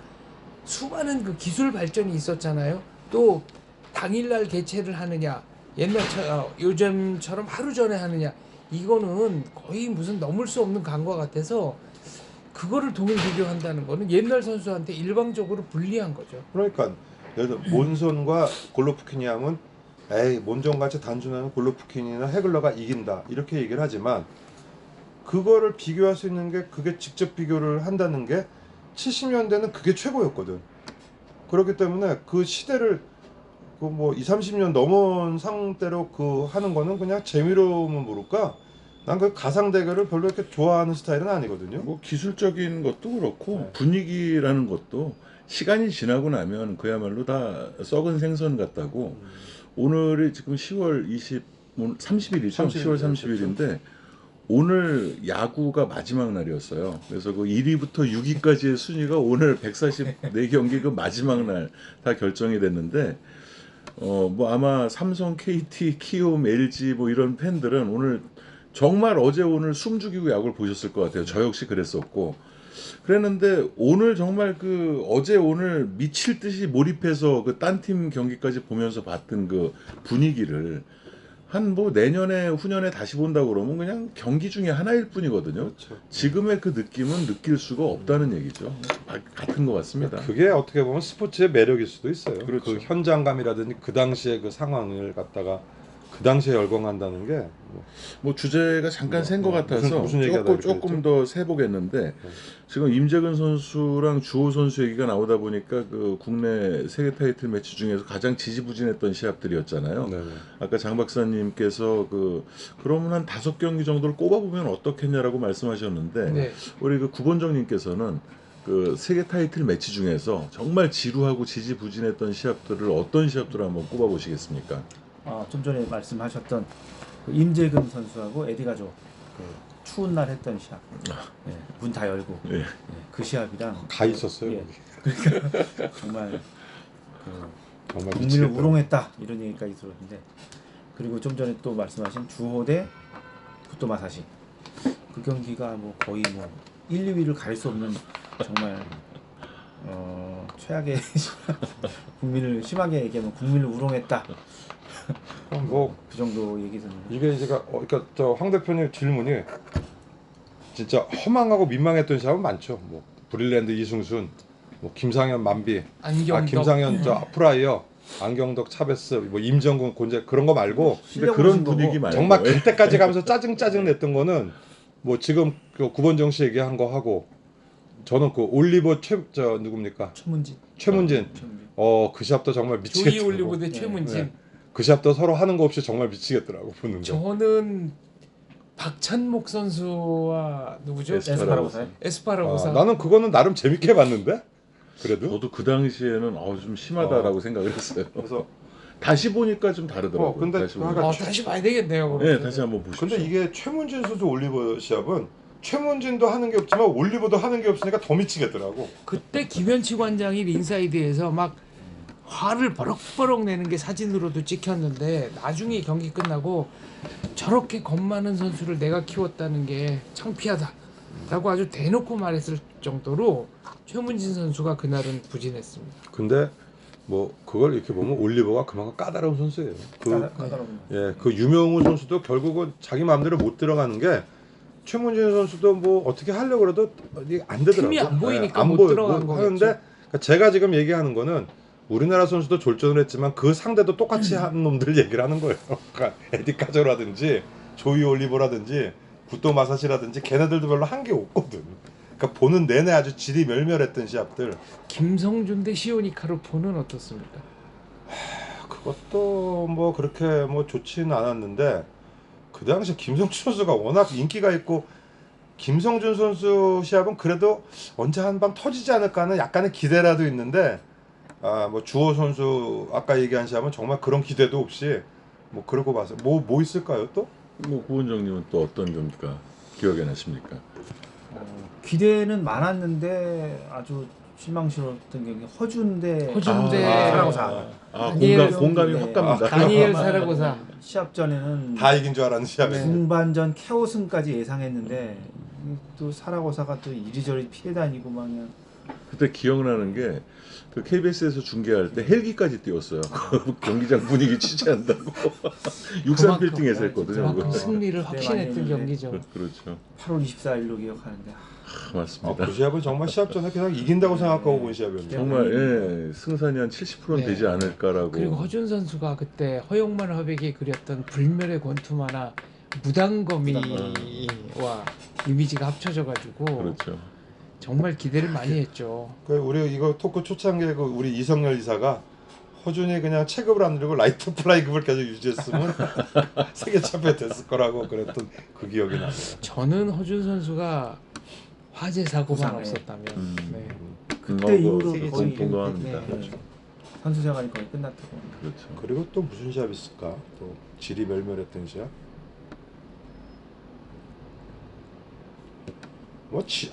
수많은 그 기술 발전이 있었잖아요. 또 당일날 개최를 하느냐, 요즘처럼 하루 전에 하느냐, 이거는 거의 무슨 넘을 수 없는 강과 같아서 그거를 동일 비교한다는 거는 옛날 선수한테 일방적으로 불리한 거죠. 그러니까 예를 들어 몬손과 골로프키니함은 에이 몬존같이 단순한 골로프킨이나 헤글러가 이긴다 이렇게 얘기를 하지만 그거를 비교할 수 있는 게 그게 직접 비교를 한다는 게 70년대는 그게 최고였거든. 그렇기 때문에 그 시대를 그 뭐 20, 30년 넘은 상태로 그 하는 거는 그냥 재미로우면 모를까? 난 그 가상 대결을 별로 이렇게 좋아하는 스타일은 아니거든요. 뭐 기술적인 것도 그렇고 네. 분위기라는 것도 시간이 지나고 나면 그야말로 다 썩은 생선 같다고. 오늘이 지금 10월 30일이죠. 10월 30일인데 오늘 야구가 마지막 날이었어요. 그래서 그 1위부터 6위까지의 순위가 오늘 144경기 그 마지막 날 다 결정이 됐는데 뭐 아마 삼성, KT, 키움, LG 뭐 이런 팬들은 오늘 정말 어제 오늘 숨 죽이고 야구를 보셨을 것 같아요. 저 역시 그랬었고. 그랬는데 오늘 정말 그 어제 오늘 미칠 듯이 몰입해서 그 딴 팀 경기까지 보면서 봤던 그 분위기를 한 뭐 내년에 후년에 다시 본다고 그러면 그냥 경기 중에 하나일 뿐이거든요. 그렇죠. 지금의 그 느낌은 느낄 수가 없다는 얘기죠. 같은 것 같습니다. 그게 어떻게 보면 스포츠의 매력일 수도 있어요. 그렇죠. 그 현장감이라든지 그 당시의 그 상황을 갖다가 그 당시에 열광한다는 게 뭐 주제가 잠깐 센 것 같아서 무슨 얘기하다 이렇게 조금 더 세보겠는데 지금 임재근 선수랑 주호 선수 얘기가 나오다 보니까 그 국내 세계 타이틀 매치 중에서 가장 지지부진했던 시합들이었잖아요. 네네. 아까 장 박사님께서 그러면 한 5경기 정도를 꼽아보면 어떻겠냐라고 말씀하셨는데 네. 우리 그 구본정님께서는 그 세계 타이틀 매치 중에서 정말 지루하고 지지부진했던 시합들을 어떤 시합들을 한번 꼽아보시겠습니까? 좀 전에 말씀하셨던 그 임재근 선수하고 에디가조 그 추운 날 했던 시합, 예, 문 다 열고 예. 예, 그 시합이랑 가 있었어요. 예, 거기. 그러니까 정말 정말 국민을 미치겠다. 우롱했다 이런 얘기까지 들었는데, 그리고 좀 전에 또 말씀하신 주호 대 부토마사시 그 경기가 뭐 거의 뭐 1, 2위를 가릴 수 없는 정말 최악의 국민을 심하게 얘기하면 국민을 우롱했다. 뭐 그 정도 얘기 듣는. 이게 제가 그러니까 저 황 대표님 질문이 진짜 허망하고 민망했던 시합은 많죠. 뭐 브릴랜드 이승순, 뭐 김상현 만비, 안경덕. 김상현 저 프라이어, 안경덕 차베스, 뭐 임정근 곤제 그런 거 말고 근데 그런 분위기 말고 정말 예. 그때까지 가면서 짜증 냈던 거는 뭐 지금 그 구본정 씨 얘기한 거 하고 저는 그 올리버 저 누굽니까? 최문진. 최문진. 그 시합도 정말 조이 미치겠더라고. 올리브 대 최문진. 네. 그 시합도 서로 하는 거 없이 정말 미치겠더라고 보는 거. 저는 박찬목 선수와 누구죠? 에스파라고사요? 에스파라고사. 나는 그거는 나름 재밌게 봤는데 그래도 저도 그 당시에는 좀 심하다라고 생각을 했어요. 그래서 다시 보니까 좀 다르더라고요. 근데 다시 보니까. 그러니까 다시 봐야 되겠네요. 네, 다시 한번 보십시오. 근데 이게 최문진 선수 올리버 시합은 최문진도 하는 게 없지만 올리버도 하는 게 없으니까 더 미치겠더라고. 그때 김현치 관장이 링사이드에서 막 화를 버럭버럭 내는 게 사진으로도 찍혔는데 나중에 경기 끝나고 저렇게 겁 많은 선수를 내가 키웠다는 게 창피하다라고 아주 대놓고 말했을 정도로 최문진 선수가 그날은 부진했습니다. 근데 뭐 그걸 이렇게 보면 올리버가 그만큼 까다로운 선수예요. 그 유명훈 선수도 결국은 자기 마음대로 못 들어가는 게 최문진 선수도 뭐 어떻게 하려고 해도 안 되더라고요. 틈이 안 보이니까 안 못 보여, 들어간 뭐 거겠죠. 하는데 그러니까 제가 지금 얘기하는 거는 우리나라 선수도 졸전을 했지만 그 상대도 똑같이 한 놈들 얘기를 하는 거예요. 그러니까 에디 카조라든지 조이 올리버라든지 구토 마사시라든지 걔네들도 별로 한 게 없거든. 그러니까 보는 내내 아주 질이 멸멸했던 시합들. 김성준 대 시오니 카르포는 어떻습니까? 그것도 뭐 그렇게 뭐 좋지는 않았는데 그 당시 김성준 선수가 워낙 인기가 있고 김성준 선수 시합은 그래도 언제 한 방 터지지 않을까 하는 약간의 기대라도 있는데 뭐 주호 선수 아까 얘기한 시합은 정말 그런 기대도 없이 뭐 그러고 봐서 뭐 있을까요 또? 뭐 구원정님은 또 어떤 경기가 기억에 나십니까? 기대는 많았는데 아주 실망스러웠던 경기 허준대 허준대 사라고사. 다니엘 공감이 네. 확 갑니다. 다니엘 사라고사. 시합 전에는 다 이긴 줄 알았는 시합에 중반전 KO승까지 예상했는데 또 사라고사가 또 이리저리 피해 다니고 막 그냥 그때 기억나는 게 그 KBS에서 중계할 때 헬기까지 띄웠어요. 경기장 분위기 취재한다고. 63빌딩에서 했거든요. 그만큼 그거. 승리를 확신했던 많이 경기죠. 그렇죠. 8월 24일로 기억하는데 맞습니다. 그 시합은 정말 시합 전에 그냥 이긴다고 생각하고 본 시합이었는데 정말 승산이 한 70%는 네. 되지 않을까라고. 그리고 허준 선수가 그때 허용만 허백이 그렸던 불멸의 권투마나 무당거미와 이미지가 합쳐져가지고 그렇죠. 정말 기대를 많이 했죠. 우리 이거 토크 초창기에 우리 이성열 이사가 허준이 그냥 체급을 안 늘리고 라이트 플라이급을 계속 유지했으면 세계 챔피언 됐을 거라고 그랬던 그 기억이 나네요. 저는 허준 선수가 화재 사고만 부상에. 없었다면 네. 그때 이후로 세계 거의 동감합니다. 네. 선수 생활이 거의 끝났다고. 그렇죠. 그리고 또 무슨 시합 있을까? 또 질이 멸멸했던 시합?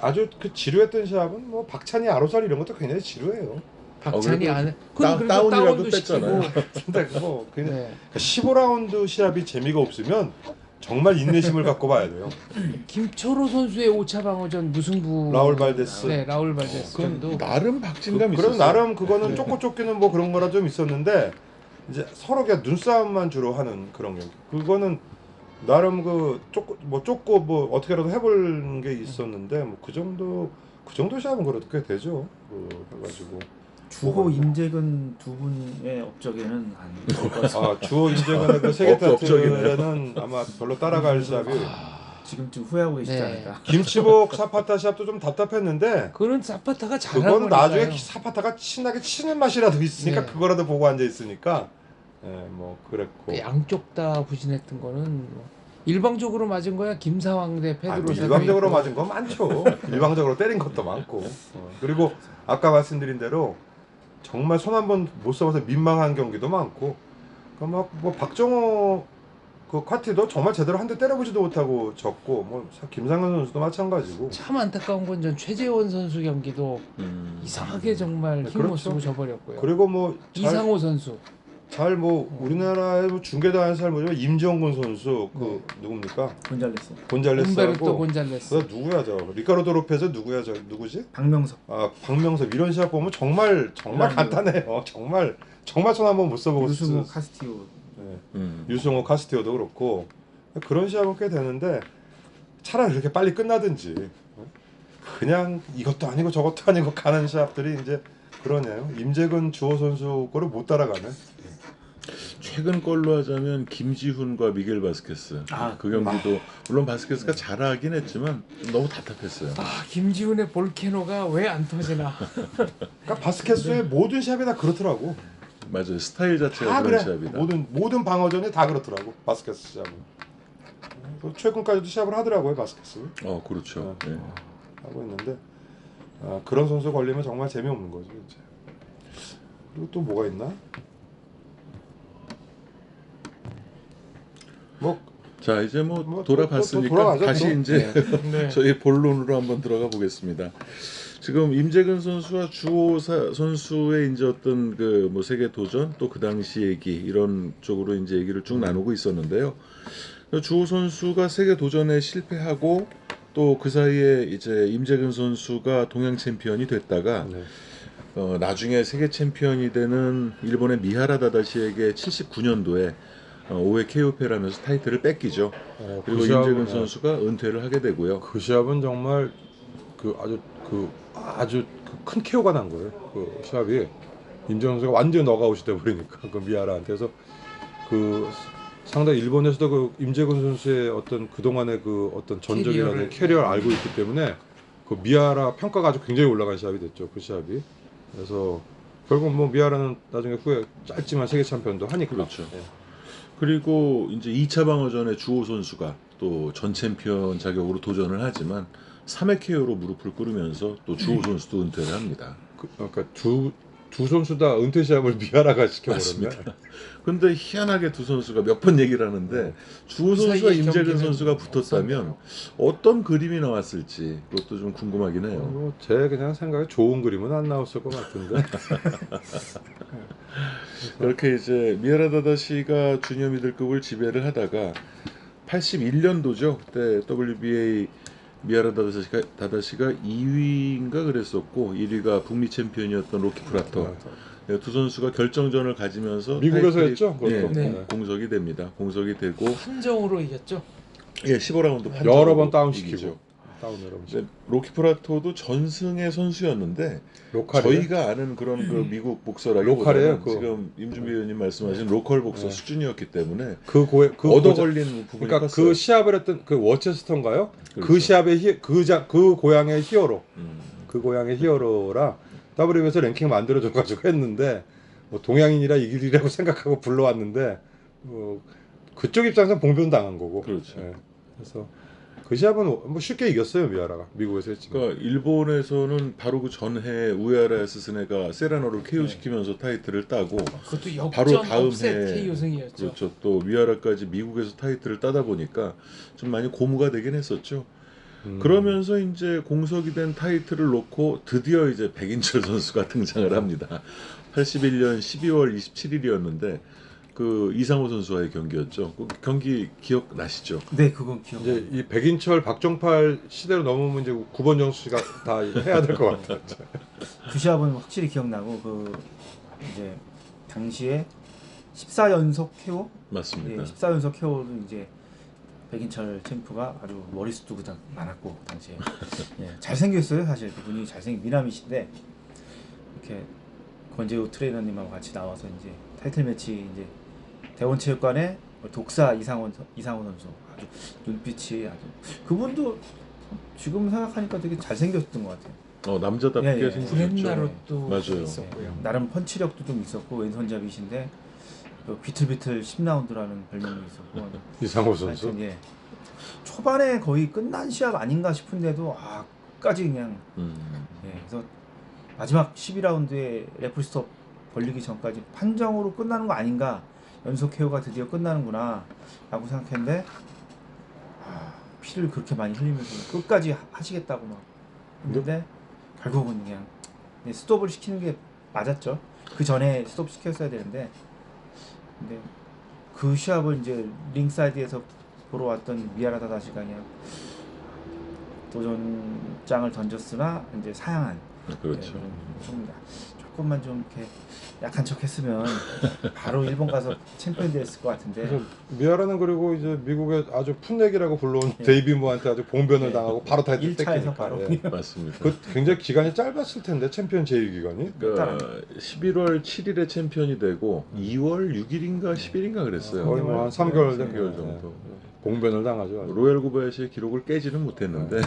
아주 그 지루했던 시합은 뭐 박찬희 아로살 이런 것도 굉장히 지루해요. 박찬이 그래도 안 다운이라도 다운도 뺐잖아요. 시키고 근데 뭐 그냥 네. 15라운드 시합이 재미가 없으면 정말 인내심을 갖고 봐야 돼요. 김철호 선수의 5차 방어전 무승부 라울 발데스. 네, 라울 발데스전도 나름 박진감이 그래도 있었어요. 나름 그거는 쫓고 쫓기는 뭐 그런 거라 좀 있었는데 이제 서로 그냥 눈싸움만 주로 하는 그런 경기. 그거는 나름 그 쫓고 뭐 어떻게라도 해볼 게 있었는데 뭐 그 정도 시합은 그래도 꽤 되죠. 해가지고 주호 임재근 두 분의 업적에는 안될것 같습니다. 주호 인재근의 그 세계 업적이네요. 타이틀은 아마 별로 따라갈 시합이 지금쯤 후회하고 계시지 네. 않을까. 김치복 사파타 시합도 좀 답답했는데 그거는 사파타가 잘한 그거는 나중에 거니까요. 사파타가 신나게 치는 맛이라도 있으니까 네. 그거라도 보고 앉아 있으니까 뭐 그랬고 그 양쪽 다 부진했던 거는 뭐 일방적으로 맞은 거야 김사왕 대 페드로사. 일방적으로 맞은 건 많죠. 일방적으로 때린 것도 많고. 그리고 아까 말씀드린 대로 정말 손 한 번 못 써봐서 민망한 경기도 많고. 그러니까 뭐 박정호 그 콰티도 정말 제대로 한 대 때려보지도 못하고 졌고 뭐 김상현 선수도 마찬가지고. 참 안타까운 건 전 최재원 선수 경기도 이상하게 정말 네, 힘 못 그렇죠. 쓰고 져버렸고요. 그리고 뭐 이상호 선수. 잘 뭐 우리나라에 뭐 중계도 하는 사람 뭐지만 임정근 선수 그 누굽니까? 곤잘레스. 움베르토 곤잘레스하고 곤잘레스. 그 누구야 저 리카르도 로페즈 누구야 저 누구지? 박명섭. 박명섭 이런 시합 보면 정말 간단해요. 정말 손 한번 못 써보고 유승호 카스티오. 유승호 카스티오도 그렇고 그런 시합은 꽤 되는데 차라리 그렇게 빨리 끝나든지 그냥 이것도 아니고 저것도 아니고 가는 시합들이 이제 그러네요. 임재근 주호 선수 거를 못 따라가네. 최근 걸로 하자면 김지훈과 미겔 바스케스 그 경기도 물론 바스케스가 잘하긴 했지만 너무 답답했어요. 김지훈의 볼케노가 왜 안 터지나. 그러니까 바스케스의 모든 시합이 다 그렇더라고. 맞아요. 스타일 자체가 다 그런 그래. 시합이다. 모든 방어전이 다 그렇더라고. 바스케스 시합은. 최근까지도 시합을 하더라고요. 바스케스. 그렇죠. 네. 하고 있는데 그런 선수 걸리면 정말 재미없는 거죠. 이제. 그리고 또 뭐가 있나? 자 이제 뭐 또 돌아봤으니까 돌아가죠, 다시 또. 이제 네. 저희 본론으로 한번 들어가 보겠습니다. 지금 임재근 선수와 주호 선수의 이제 어떤 그 뭐 세계 도전 또 그 당시 얘기 이런 쪽으로 이제 얘기를 쭉 나누고 있었는데요. 주호 선수가 세계 도전에 실패하고 또 그 사이에 이제 임재근 선수가 동양 챔피언이 됐다가 나중에 세계 챔피언이 되는 일본의 미하라 다다시에게 79년도에 5회 KO패를 하면서 타이틀을 뺏기죠. 그리고 임재근 선수가 은퇴를 하게 되고요. 그 시합은 정말 아주 큰 KO가 난 거예요. 그 시합이 임재근 선수가 완전 너가웃이 돼 버리니까 그 미하라한테. 그래서 그 상당히 일본에서도 그 임재근 선수의 어떤 그동안의 그 어떤 전적이라는 캐리어를 알고 있기 때문에 그 미하라 평가가 아주 굉장히 올라간 시합이 됐죠. 그 시합이. 그래서 결국 뭐 미하라는 나중에 후에 짧지만 세계 챔피언도 하니까. 그렇죠. 그리고 이제 2차 방어전에 주호 선수가 또 전 챔피언 자격으로 도전을 하지만 3회 KO로 무릎을 꿇으면서 또 주호 선수도 은퇴를 합니다. 그러니까 두 선수 다 은퇴 시합을 미아라가 시켜버렸네. 맞습니다. 근데 희한하게 두 선수가 몇 번 얘기를 하는데 주호 그 선수와 사이에 임재근 경기는 선수가 붙었다면 어떤 그림이 나왔을지 그것도 좀 궁금하긴 해요. 제 그냥 생각에 좋은 그림은 안 나왔을 것 같은데. 그렇게 이제 미야라 다다시가 주니어 미들급을 지배를 하다가 81년도죠. 그때 WBA 미야라 다다시가 2위인가 그랬었고 1위가 북미 챔피언이었던 로키 프라터. 네, 두 선수가 결정전을 가지면서 미국에서 타이틀이- 했죠? 그것도. 네. 네. 공석이 됩니다. 공석이 되고 판정으로 이겼죠. 예, 15라운드 여러 번 다운시키고. 다운 여러 네, 번. 로키 프라토도 전승의 선수였는데 로컬이에요? 저희가 아는 그런 그 미국 로컬이에요, 복서라기보다는 그거. 지금 임준비 의원님 말씀하신 로컬 복서 네. 수준이었기 때문에 그 얻어 고자- 걸린 부분이 그러니까 컸어요. 그 시합을 했던 그 워체스터인가요? 그 그렇죠. 시합의 그 고향의 히어로. 음, 그 고향의 히어로라 WB에서 랭킹 만들어줘 가지고 했는데 뭐 동양인이라 이길이라고 생각하고 불러왔는데 그쪽 입장에서 봉변 당한 거고. 그렇죠. 예. 그래서 그 시합은 뭐 쉽게 이겼어요 미아라가 미국에서 했지. 그러니까 일본에서는 바로 그 전해 우에하라 스스네가 세라노를 KO 시키면서 타이틀을 따고 그것도 역전 바로 다음 업셋 해 KO 승이었죠. 그렇죠. 또 미아라까지 미국에서 타이틀을 따다 보니까 좀 많이 고무가 되긴 했었죠. 그러면서 이제 공석이 된 타이틀을 놓고 드디어 이제 백인철 선수가 등장을 합니다. 81년 12월 27일이었는데 그 이상호 선수와의 경기였죠. 그 경기 기억나시죠? 네, 그건 기억. 이제 이 백인철 박정팔 시대로 넘으면 이제 9번 정수가 다 해야 될 것 같아요. 그 시합은 확실히 기억나고 그 이제 당시에 14연속 KO, 맞습니다. 14연속 KO도 이제 백인철 챔프가 아주 머리숱도 그냥 많았고 당시에 잘생겼어요. 사실 그분이 잘생긴 미남이신데 이렇게 권재우 트레이너님하고 같이 나와서 이제 타이틀 매치 이제 대원체육관에 독사 이상호 선수 아주 눈빛이 아주 그분도 지금 생각하니까 되게 잘생겼던 것 같아요. 남자답게 예, 예. 생기셨죠. 브렛나루도 맞아요. 있었고요. 나름 펀치력도 좀 있었고 왼손잡이신데 비틀비틀 10라운드라는 별명이 있었고 이상호 선수. 하여튼 초반에 거의 끝난 시합 아닌가 싶은데도 끝까지 그냥 그래서 마지막 12라운드에 레프리 스톱 벌리기 전까지 판정으로 끝나는 거 아닌가 연속 KO가 드디어 끝나는구나 라고 생각했는데 피를 그렇게 많이 흘리면서 끝까지 하시겠다고 막 했는데 결국은 그냥 스톱을 시키는 게 맞았죠. 그 전에 스톱 시켰어야 되는데 근데 그 시합을 이제 링사이드에서 보러 왔던 미야라 다다시가 그냥 도전장을 던졌으나 이제 사양한. 그렇죠. 조금만 좀 이렇게 약한 척했으면 바로 일본 가서 챔피언 됐을 것 같은데. 그래서 미아라는 그리고 이제 미국의 아주 풋내기라고 불러온 예. 데이비 무한테 아주 봉변을 예. 당하고 바로 타이틀 1차에서 뺏기니까. 바로. 예. 맞습니다. 그 굉장히 기간이 짧았을 텐데 챔피언 제휴 기간이. 그러니까 11월 7일에 챔피언이 되고 2월 6일인가 10일인가 그랬어요. 거의 뭐 한 3개월 3개월 정도. 봉변을 당하죠. 아주. 로얄 구바야시의 기록을 깨지는 못했는데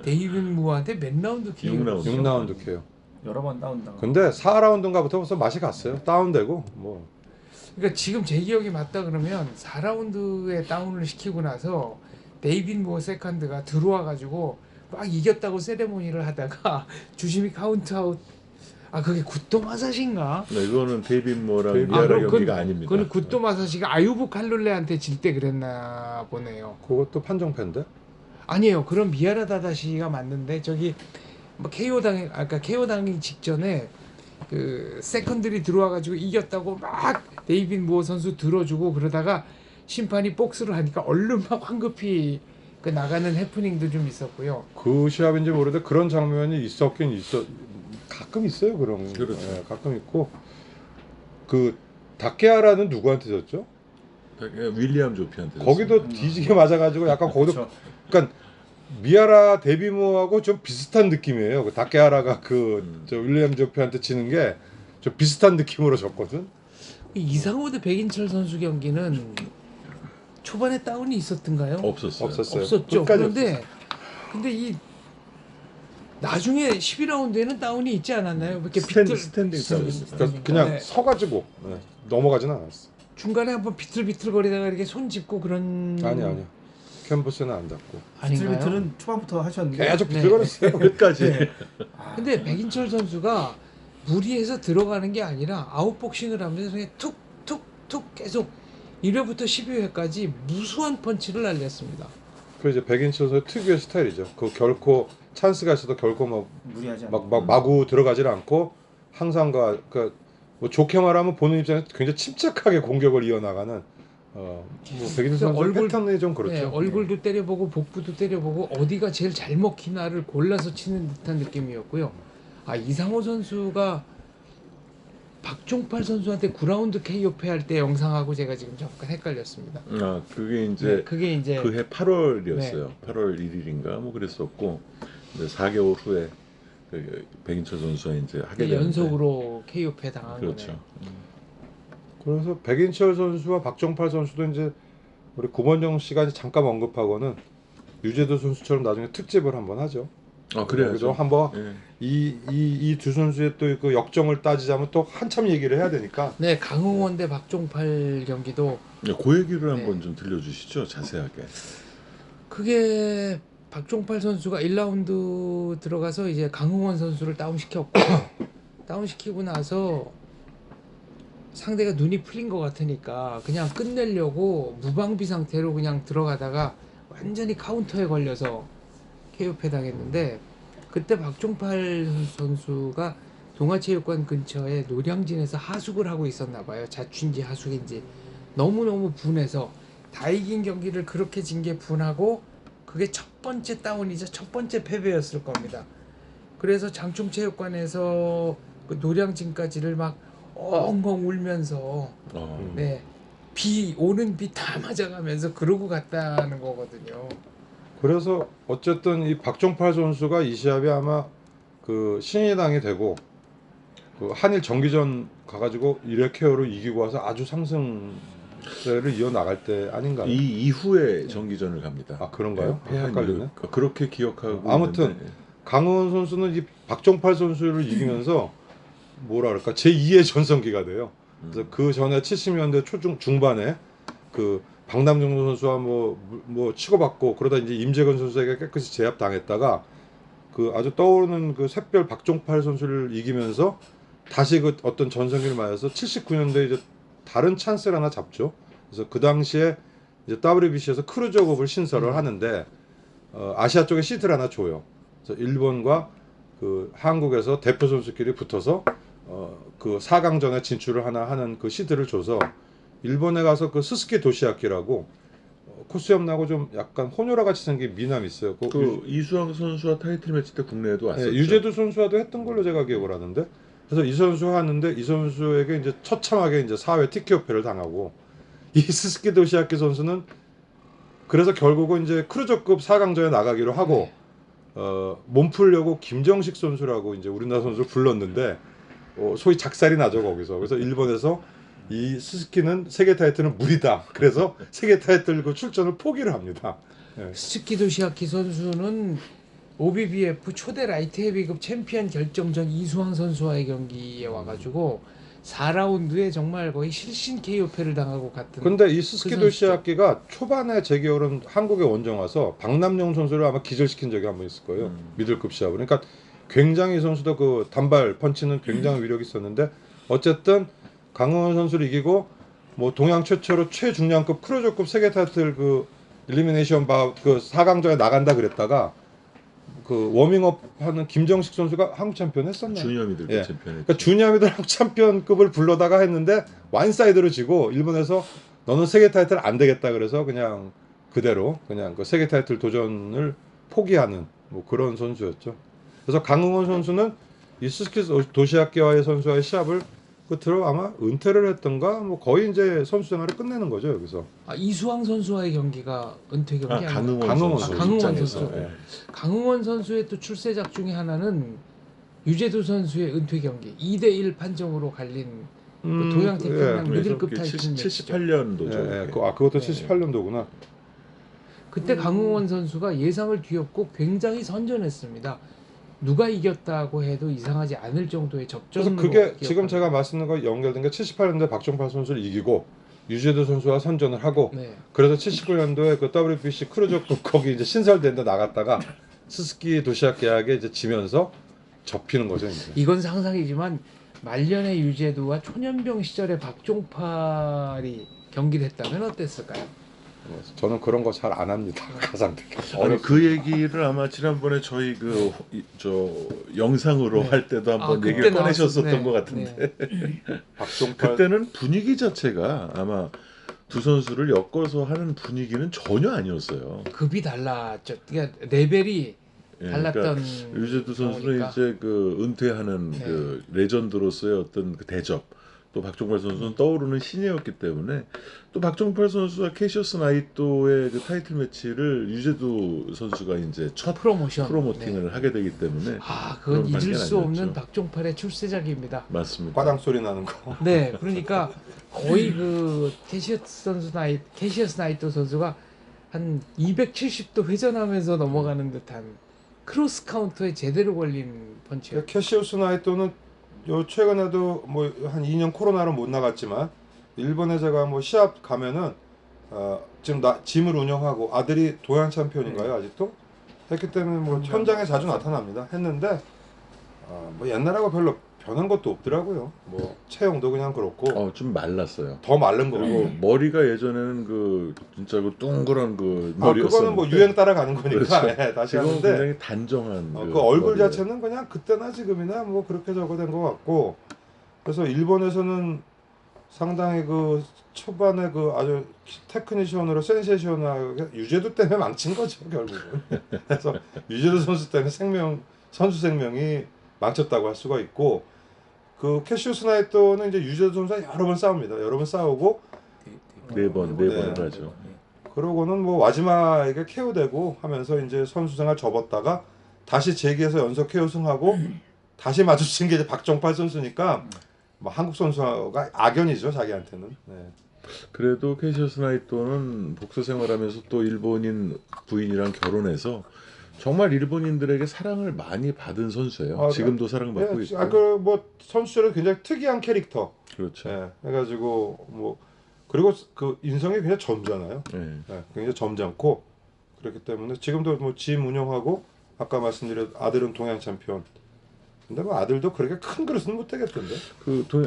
데이빈 무어한테 몇 라운드 기회? 6라운드. 6라운드 KO. 여러 번 다운당하고. 근데 4라운드인가부터 벌써 맛이 갔어요. 다운되고 뭐 그러니까 지금 제 기억이 맞다 그러면 4라운드에 다운을 시키고 나서 데이빈 무어 세컨드가 들어와 가지고 막 이겼다고 세레모니를 하다가 주심이 카운트아웃. 그게 구토 마사시인가? 네, 이거는 데이빈 모랑 데이빈- 미아라 그럼 경기가 아닙니다. 그건 구토 마사시가 아유부 칼룰레한테 질 때 그랬나 보네요. 그것도 판정패인데. 아니에요. 그럼 미야라 다다시가 맞는데 저기 뭐 KO 아까 KO 당하기 직전에 그 세컨들이 들어와 가지고 이겼다고 막 데이빈 무어 선수 들어주고 그러다가 심판이 복스를 하니까 얼른 막 황급히 그 나가는 해프닝도 좀 있었고요. 그 시합인지 모르는데 그런 장면이 있었긴 가끔 있어요. 그런 그렇죠. 예, 가끔 있고 그 다케아라는 누구한테 졌죠? 윌리엄 조피한테 거기도 뒤지게 맞아가지고 약간 거기도 그렇죠. 그러니까 미아라 데비모하고 좀 비슷한 느낌이에요. 그 다케아라가 저 윌리엄 조피한테 치는 게 좀 비슷한 느낌으로 졌거든. 이상호 대 백인철 선수 경기는 초반에 다운이 있었던가요? 없었어요. 없었죠. 끝까지 근데 이 나중에 12라운드에는 다운이 있지 않았나요? 이렇게 스탠딩 싸움이었어요. 그러니까 그냥 네. 서가지고 넘어가진 않았어. 중간에 한번 비틀비틀거리다가 이렇게 손 짚고 그런 아니. 캔버스는 안 닿고 아닌가요? 비틀비틀은 초반부터 하셨는데 계속 비틀거렸어요. 끝까지. 근데 백인철 선수가 무리해서 들어가는 게 아니라 아웃복싱을 하면서 그냥 툭툭툭 계속 1회부터 12회까지 무수한 펀치를 날렸습니다. 그 이제 백인철 선수의 특유의 스타일이죠. 그 결코 찬스가 있어도 결코 무리하지 않고. 막 마구 들어가질 않고 항상 뭐 좋게 말하면 보는 입장에서 굉장히 침착하게 공격을 이어나가는 뭐 백인철 선수 얼굴- 패턴이 좀 그렇죠. 네, 얼굴도 때려보고 복부도 때려보고 어디가 제일 잘 먹히나를 골라서 치는 듯한 느낌이었고요. 이상호 선수가 박종팔 선수한테 9라운드 KO 패할 때 영상하고 제가 지금 잠깐 헷갈렸습니다. 그게 이제 네, 그게 이제 그해 8월이었어요. 8월 1일인가 뭐 그랬었고, 이제 4개월 후에 그 백인철 선수가 이제 하게 되는데, 연속으로 KO 패 당한 그렇죠. 거네요. 그래서 백인철 선수와 박정팔 선수도 이제 우리 구본정 씨가 이제 잠깐 언급하고는 유재도 선수처럼 나중에 특집을 한번 하죠. 그래야죠. 그죠? 한번 예. 이 두 선수의 또 그 역정을 따지자면 또 한참 얘기를 해야 되니까. 네, 강흥원 대 박종팔 경기도 그 얘기를 네. 한번 좀 들려주시죠, 자세하게. 그게 박종팔 선수가 1라운드 들어가서 이제 강흥원 선수를 다운시켰고 다운시키고 나서 상대가 눈이 풀린 것 같으니까 그냥 끝내려고 무방비 상태로 그냥 들어가다가 완전히 카운터에 걸려서 KO 패당했는데, 그때 박종팔 선수가 동아체육관 근처에 노량진에서 하숙을 하고 있었나 봐요. 자취인지 하숙인지 너무너무 분해서 다 이긴 경기를 그렇게 진 게 분하고, 그게 첫 번째 다운이자 첫 번째 패배였을 겁니다. 그래서 장충체육관에서 그 노량진까지를 막 엉엉 울면서 네, 비 오는 비 다 맞아가면서 그러고 갔다는 거거든요. 그래서 어쨌든 이 박종팔 선수가 이 시합이 아마 그 신인왕이 되고 그 한일 정기전 가가지고 1회 KO로 이기고 와서 아주 상승세를 이어 나갈 때 아닌가요? 이 이후에 정기전을 갑니다. 그런가요? 패한 헷갈리네. 이후 그렇게 기억하고 아무튼 있는데, 강원 선수는 이 박종팔 선수를 이기면서 뭐라 그럴까 제2의 전성기가 돼요. 그래서 그 전에 70년대 중반에 그 박남정 선수와 뭐 치고받고 그러다 이제 임재건 선수에게 깨끗이 제압당했다가 그 아주 떠오르는 그 샛별 박종팔 선수를 이기면서 다시 그 어떤 전성기를 맞아서 79년도에 이제 다른 찬스를 하나 잡죠. 그래서 그 당시에 이제 WBC에서 크루저급을 신설을 하는데 아시아 쪽에 시트를 하나 줘요. 그래서 일본과 그 한국에서 대표 선수끼리 붙어서 그 4강전에 진출을 하나 하는 그 시드를 줘서 일본에 가서 그 스스키 도시아키라고 코스염나고 좀 약간 호뇨라 같이 생긴 미남이 있어요. 그 이수왕 선수와 타이틀 매치 때 국내에도 왔었죠. 유재두 선수와도 했던 걸로 제가 기억을 하는데, 그래서 이 선수가 하는데 이 선수에게 이제 처참하게 이제 4회 TKO 패를 당하고, 이 스스키 도시아키 선수는 그래서 결국은 이제 크루저급 4강전에 나가기로 하고 몸 풀려고 김정식 선수라고 이제 우리나라 선수를 불렀는데 소위 작살이 나죠 거기서. 그래서 일본에서 이 스스키는 세계 타이틀은 무리다. 그래서 세계 타이틀 그 출전을 포기를 합니다. 스즈키 도시아키 선수는 OBBF 초대 라이트 헤비급 챔피언 결정전 이수왕 선수와의 경기에 와가지고 4라운드에 정말 거의 실신 KO 패를 당하고 갔던. 근데 이 스스키 그 도시아키가 초반에 제 기억으로는 한국에 원정 와서 박남용 선수를 아마 기절시킨 적이 한 번 있을 거예요. 미들급 시합을. 그러니까 굉장히 이 선수도 그 단발 펀치는 굉장히 위력이 있었는데, 어쨌든 강흥원 선수를 이기고 뭐 동양 최초로 최중량급 크루저급 세계 타이틀 그 일리미네이션 그 4강전에 나간다 그랬다가 그 워밍업 하는 김정식 선수가 한국 챔피언 했었나요? 주니어 미들급 예. 챔피언. 그러니까 주니어 미들 한국 챔피언급을 불러다가 했는데 완사이드로 지고 일본에서 너는 세계 타이틀 안 되겠다 그래서 그냥 그대로 그냥 그 세계 타이틀 도전을 포기하는 뭐 그런 선수였죠. 그래서 강흥원 선수는 이 스즈키 도시아키와의 선수와의 시합을 끝으로 아마 은퇴를 했던가 뭐 거의 이제 선수 생활을 끝내는 거죠 여기서. 이수왕 선수와의 경기가 은퇴 경기 아니에요? 강흥원 선수. 강흥원 입장에서. 선수. 예. 강흥원 선수의 또 출세작 중에 하나는 유재두 선수의 은퇴 경기 2대1 판정으로 갈린 그 도양 태평양 미들급 타이틀 매치죠. 78년도죠. 예, 그것도 네. 78년도구나. 그때 강흥원 선수가 예상을 뒤엎고 굉장히 선전했습니다. 누가 이겼다고 해도 이상하지 않을 정도의 그래서 접전으로. 그게 기억합니다. 지금 제가 말씀드린 거 연결된 게 78년도에 박종팔 선수를 이기고 유재두 선수와 선전을 하고 네. 그래서 79년도에 그 WBC 크루저급 거기 이제 신설된 데 나갔다가 스스키 도시아키에게 이제 지면서 접히는 거죠 이제. 이건 상상이지만 말년의 유재두와 초년병 시절의 박종팔이 경기를 했다면 어땠을까요? 저는 그런 거 잘 안 합니다. 가상대. 아니 그 얘기를 아마 지난번에 저희 저 영상으로 네. 할 때도 한번 그때 얘기를 꺼내셨었던 나왔었- 네. 것 같은데 박종팔 그때는 분위기 자체가 아마 두 선수를 엮어서 하는 분위기는 전혀 아니었어요. 급이 달랐죠. 그러니까 레벨이 예, 달랐던 그러니까 유재두 선수는 경우니까. 이제 그 은퇴하는 네. 그 레전드로서의 어떤 그 대접, 또 박종팔 선수는 떠오르는 신예였기 때문에 또 박종팔 선수와 캐시어스 나이토의 그 타이틀 매치를 유재두 선수가 이제 첫 프로모션. 프로모팅을 네. 하게 되기 때문에 아, 그런 그건 잊을 관계는 수 없는 아니었죠. 박종팔의 출세작입니다. 맞습니다. 과당 소리 나는 거. 네, 그러니까 거의 그 캐시어스 나이토 선수가 한 270도 회전하면서 넘어가는 듯한 크로스 카운터에 제대로 걸린 펀치였죠. 캐시우스 나이토는 요 최근에도 뭐 한 2년 코로나로 못 나갔지만 일본에 제가 뭐 시합 가면은 지금 짐을 운영하고 아들이 도양 챔피언인가요 아직도 했기 때문에 뭐 현장에 자주 나타납니다. 했는데 뭐 옛날하고 별로 변한 것도 없더라고요. 뭐 체형도 그냥 그렇고 좀 말랐어요. 더 마른 거. 그리고 머리가 예전에는 그 진짜 그 동그란 그 그거는 머리였었는데 뭐 유행 따라가는 거니까 그렇죠. 예, 다시 지금은 하는데 굉장히 단정한 그 얼굴 머리예요. 자체는 그냥 그때나 지금이나 뭐 그렇게 적어된 것 같고 그래서 일본에서는 상당히 그 초반에 그 아주 테크니션으로 센세이션하게 유재두 때문에 망친 거죠 결국은. 그래서 유재두 선수 때문에 선수 생명이 망쳤다고 할 수가 있고 그 캐시우스 나이토는 이제 유재두 선수와 여러 번 싸웁니다. 여러 번 싸우고 네 번을 네. 하죠. 그러고는 뭐 마지막에 KO되고 하면서 이제 선수 생활 접었다가 다시 재기해서 연속 KO 승하고 다시 마주친 게 이제 박종팔 선수니까 뭐 한국 선수가 악연이죠 자기한테는. 네. 그래도 캐시어스 나이토는 복서 생활하면서 또 일본인 부인이랑 결혼해서 정말 일본인들에게 사랑을 많이 받은 선수예요. 지금도 사랑받고 있고. 그뭐 선수들은 굉장히 특이한 캐릭터. 그렇죠. 예. 해가지고 뭐 그리고 그 인성이 굉장히 젊잖아요. 네. 예, 굉장히 점잖고 그렇기 때문에 지금도 뭐 짐 운영하고 아까 말씀드린 아들은 동양 챔피언. 근데 뭐 아들도 그렇게 큰 그릇은 못 되겠던데.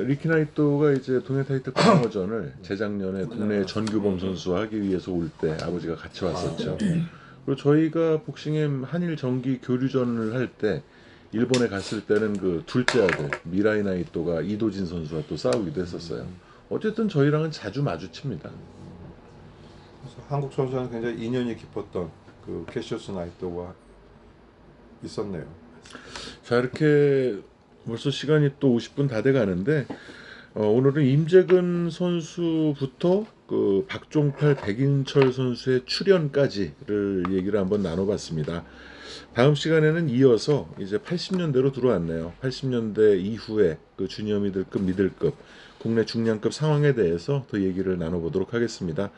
리키 나이토가 이제 동해 타이틀 광어전을 재작년에 국내 전규범 선수와 하기 위해서 올 때 아버지가 같이 왔었죠. 그리고 저희가 복싱엠 한일 정기 교류전을 할 때 일본에 갔을 때는 그 둘째 아들 미라이 나이토가 이도진 선수와 또 싸우기도 했었어요. 어쨌든 저희랑은 자주 마주칩니다. 그래서 한국 선수는 굉장히 인연이 깊었던 그 캐시어스 나이토가 있었네요. 자, 이렇게 벌써 시간이 또 50분 다 돼 가는데 오늘은 임재근 선수부터 그 박종팔, 백인철 선수의 출연까지를 얘기를 한번 나눠봤습니다. 다음 시간에는 이어서 이제 80년대로 들어왔네요. 80년대 이후에 그 주니어 미들급 국내 중량급 상황에 대해서 더 얘기를 나눠보도록 하겠습니다.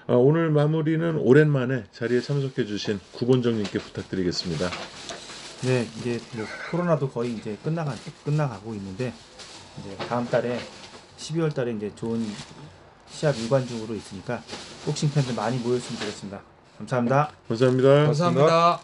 오늘 마무리는 오랜만에 자리에 참석해주신 구본정님께 부탁드리겠습니다. 네, 이제 뭐 코로나도 거의 이제 끝나가고 있는데 이제 다음 달에 12월 달에 이제 좋은 시합 일관중으로 있으니까 복싱 팬들 많이 모였으면 좋겠습니다. 감사합니다. 감사합니다. 감사합니다.